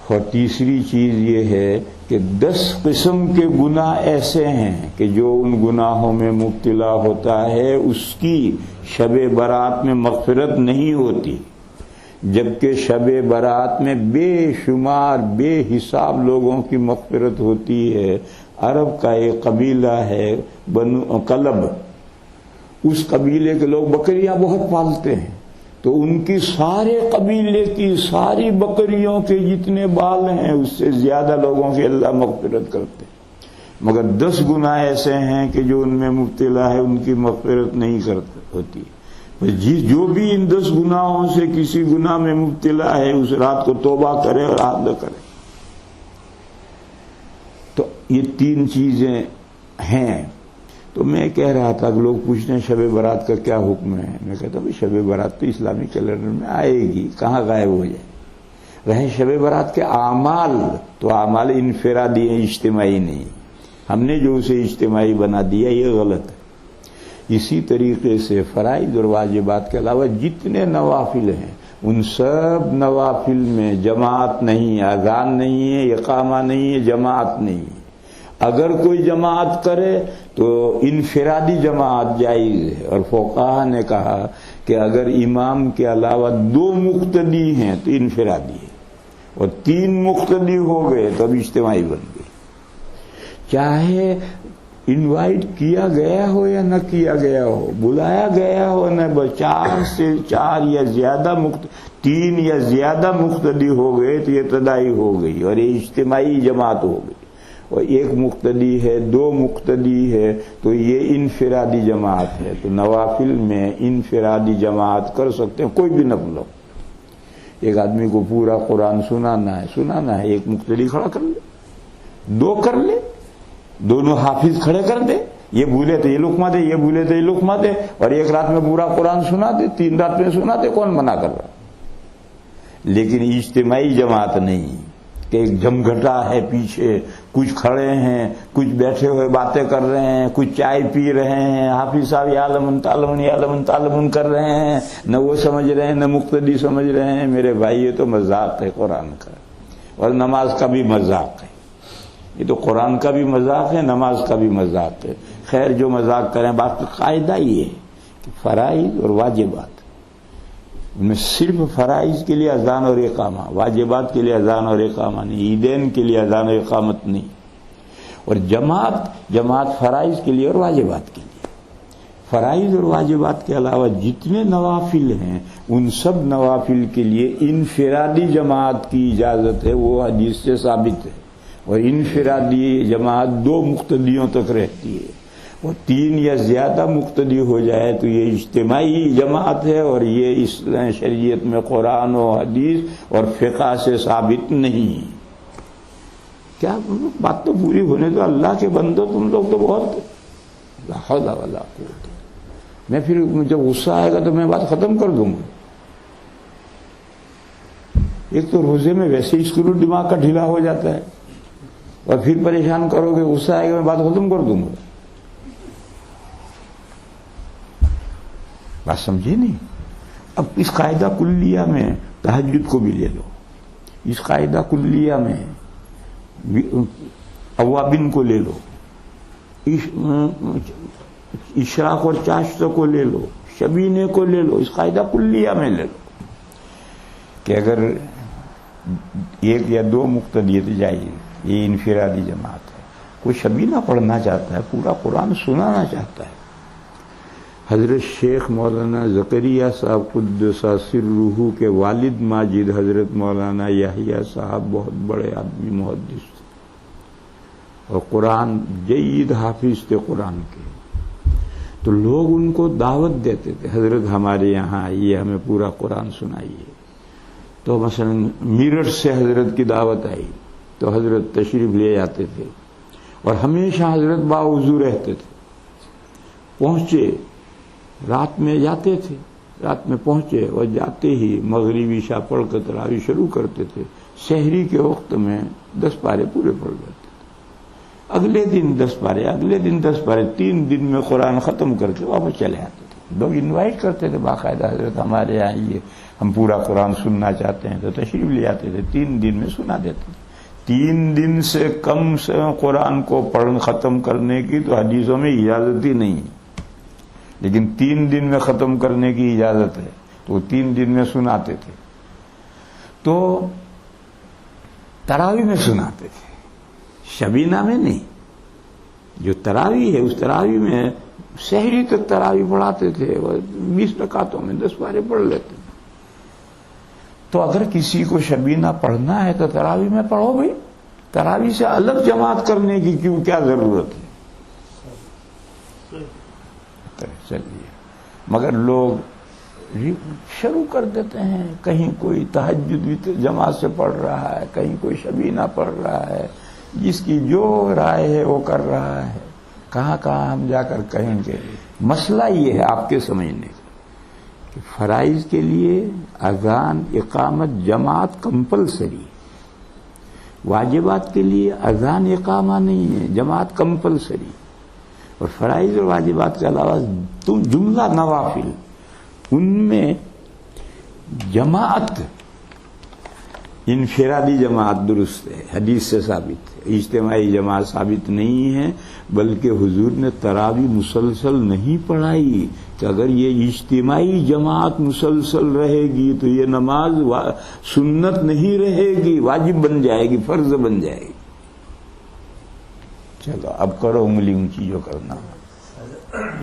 اور تیسری چیز یہ ہے کہ 10 قسم کے گناہ ایسے ہیں کہ جو ان گناہوں میں مبتلا ہوتا ہے اس کی شب برات میں مغفرت نہیں ہوتی. جبکہ شب برات میں بے شمار بے حساب لوگوں کی مغفرت ہوتی ہے. عرب کا ایک قبیلہ ہے بنو کلب. اس قبیلے کے لوگ بکریاں بہت پالتے ہیں تو ان کی سارے قبیلے کی ساری بکریوں کے جتنے بال ہیں اس سے زیادہ لوگوں کی اللہ مغفرت کرتے ہیں. مگر 10 گناہ ایسے ہیں کہ جو ان میں مبتلا ہے ان کی مغفرت نہیں ہوتی. جو بھی ان 10 گناہوں سے کسی گناہ میں مبتلا ہے اس رات کو توبہ کرے اور عہد کرے. تو یہ 3 چیزیں ہیں. تو میں کہہ رہا تھا کہ لوگ پوچھتے ہیں شب برات کا کیا حکم ہے. میں کہتا ہوں شب برات تو اسلامی کیلنڈر میں آئے گی, کہاں غائب ہو جائے. رہے شب برات کے اعمال تو اعمال انفرادی ہیں, اجتماعی نہیں. ہم نے جو اسے اجتماعی بنا دیا یہ غلط ہے. اسی طریقے سے فرائض اور واجبات کے علاوہ جتنے نوافل ہیں ان سب نوافل میں جماعت نہیں, اذان نہیں ہے, اقامہ نہیں ہے, جماعت نہیں ہے. اگر کوئی جماعت کرے تو انفرادی جماعت جائز ہے. اور فقہا نے کہا کہ اگر امام کے علاوہ 2 مقتدی ہیں تو انفرادی ہے, اور 3 مقتدی ہو گئے تو اب اجتماعی بن گئی. چاہے انوائٹ کیا گیا ہو یا نہ کیا گیا ہو, بلایا گیا ہو نہ, 4 سے 4 یا زیادہ 3 یا زیادہ مقتدی ہو گئے تو یہ ابتدائی ہو گئی اور یہ اجتماعی جماعت ہو گئی. اور 1 مقتدی ہے, 2 مقتدی ہے تو یہ انفرادی جماعت ہے. تو نوافل میں انفرادی جماعت کر سکتے ہیں, کوئی بھی نفل ہو. ایک آدمی کو پورا قرآن سنانا ہے, 1 مقتدی کھڑا کر لے, 2 کر لے, دونوں حافظ کھڑے کر دے. یہ بھولے تو یہ لقمہ دے, یہ بھولے تو یہ لقمہ دے, اور 1 رات میں پورا قرآن سنا دے, 3 رات میں سنا دے. کون منع کر رہا؟ لیکن اجتماعی جماعت نہیں کہ ایک جمگھٹا ہے پیچھے, کچھ کھڑے ہیں, کچھ بیٹھے ہوئے باتیں کر رہے ہیں, کچھ چائے پی رہے ہیں, حافظ صاحب یعلمون تعلمون کر رہے ہیں, نہ وہ سمجھ رہے ہیں نہ مقتدی سمجھ رہے ہیں. میرے بھائی یہ تو مذاق ہے قرآن کا, اور نماز کا بھی مذاق ہے. یہ تو قرآن کا بھی مذاق ہے, نماز کا بھی مذاق ہے. خیر جو مذاق کریں, باقی قاعدہ یہ ہے کہ فرائض اور واجبات میں صرف فرائض کے لیے اذان اور اقامہ, واجبات کے لیے اذان اور اقامہ نہیں, عیدین کے لیے اذان اور اقامت نہیں. اور جماعت فرائض کے لیے اور واجبات کے لیے. فرائض اور واجبات کے علاوہ جتنے نوافل ہیں ان سب نوافل کے لیے انفرادی جماعت کی اجازت ہے, وہ حدیث سے ثابت ہے. اور انفرادی جماعت 2 مقتدیوں تک رہتی ہے, اور 3 یا زیادہ مقتدی ہو جائے تو یہ اجتماعی جماعت ہے. اور یہ اس شریعت میں قرآن و حدیث اور فقہ سے ثابت نہیں. کیا بات تو پوری ہونے دو. اللہ کے بندو تم لوگ تو بہت لا حول ولا قوت. میں پھر جب غصہ آئے گا تو میں بات ختم کر دوں گا. ایک تو روزے میں ویسے اسکرو دماغ کا ڈھیلا ہو جاتا ہے, اور پھر پریشان کرو گے, غصہ آئے گا میں بات ختم کر دوں گا. بات سمجھے نہیں؟ اب اس قاعدہ کلیہ میں تہجد کو بھی لے لو, اس قاعدہ کلیہ میں اوابین کو لے لو, اشراق اور چاشت کو لے لو, شبینے کو لے لو, اس قاعدہ کلیہ میں لے لو کہ اگر 1 یا 2 مقتدی جائے, یہ انفرادی جماعت ہے. کوئی شبینہ پڑھنا چاہتا ہے، پورا قرآن سنانا چاہتا ہے. حضرت شیخ مولانا زکریہ صاحب قدس سرہ کے والد ماجد حضرت مولانا یحییٰ صاحب بہت بڑے آدمی محدث تھے اور قرآن جید حافظ تھے قرآن کے. تو لوگ ان کو دعوت دیتے تھے، حضرت ہمارے یہاں آئیے، ہمیں پورا قرآن سنائیے. تو مثلا میرٹھ سے حضرت کی دعوت آئی تو حضرت تشریف لے جاتے تھے اور ہمیشہ حضرت باوضو رہتے تھے. پہنچے رات میں جاتے تھے، رات میں پہنچے اور جاتے ہی مغربی عشاء پڑھ کر تراویح شروع کرتے تھے. سحری کے وقت میں 10 پارے پورے پڑھ لیتے تھے. اگلے دن 10 پارے، اگلے دن 10 پارے، 3 دن میں قرآن ختم کر کے واپس چلے آتے تھے. لوگ انوائٹ کرتے تھے باقاعدہ، حضرت ہمارے یہاں آئیے، ہم پورا قرآن سننا چاہتے ہیں، تو تشریف لے آتے تھے. 3 دن میں سنا دیتے تھے. 3 دن سے کم سے قرآن کو پڑھ ختم کرنے کی تو حدیثوں میں اجازت ہی نہیں، لیکن 3 دن میں ختم کرنے کی اجازت ہے، تو وہ 3 دن میں سناتے تھے. تو تراویح میں سناتے تھے، شبینہ میں نہیں. جو تراویح ہے اس تراویح میں سحری تک تراویح پڑھاتے تھے، اور 20 رکعتوں میں 10 پارے پڑھ لیتے تھے. تو اگر کسی کو شبینہ پڑھنا ہے تو تراویح میں پڑھو بھائی، تراویح سے الگ جماعت کرنے کی کیا ضرورت ہے؟ چلیے، مگر لوگ شروع کر دیتے ہیں. کہیں کوئی تہجد بھی جماعت سے پڑھ رہا ہے، کہیں کوئی شبینہ پڑھ رہا ہے، جس کی جو رائے ہے وہ کر رہا ہے. کہاں کہاں ہم جا کر کہیں گے. مسئلہ یہ ہے آپ کے سمجھنے کا کہ فرائض کے لیے اذان اقامت جماعت کمپلسری، واجبات کے لیے اذان اقامہ نہیں ہے، جماعت کمپلسری. اور فرائض اور واجبات کے علاوہ جملہ نوافل، ان میں جماعت انفرادی جماعت درست ہے، حدیث سے ثابت ہے. اجتماعی جماعت ثابت نہیں ہے، بلکہ حضور نے تراویح مسلسل نہیں پڑھائی کہ اگر یہ اجتماعی جماعت مسلسل رہے گی تو یہ نماز سنت نہیں رہے گی، واجب بن جائے گی، فرض بن جائے گی. چلو اب کرو انگلی اونچی جو کرنا.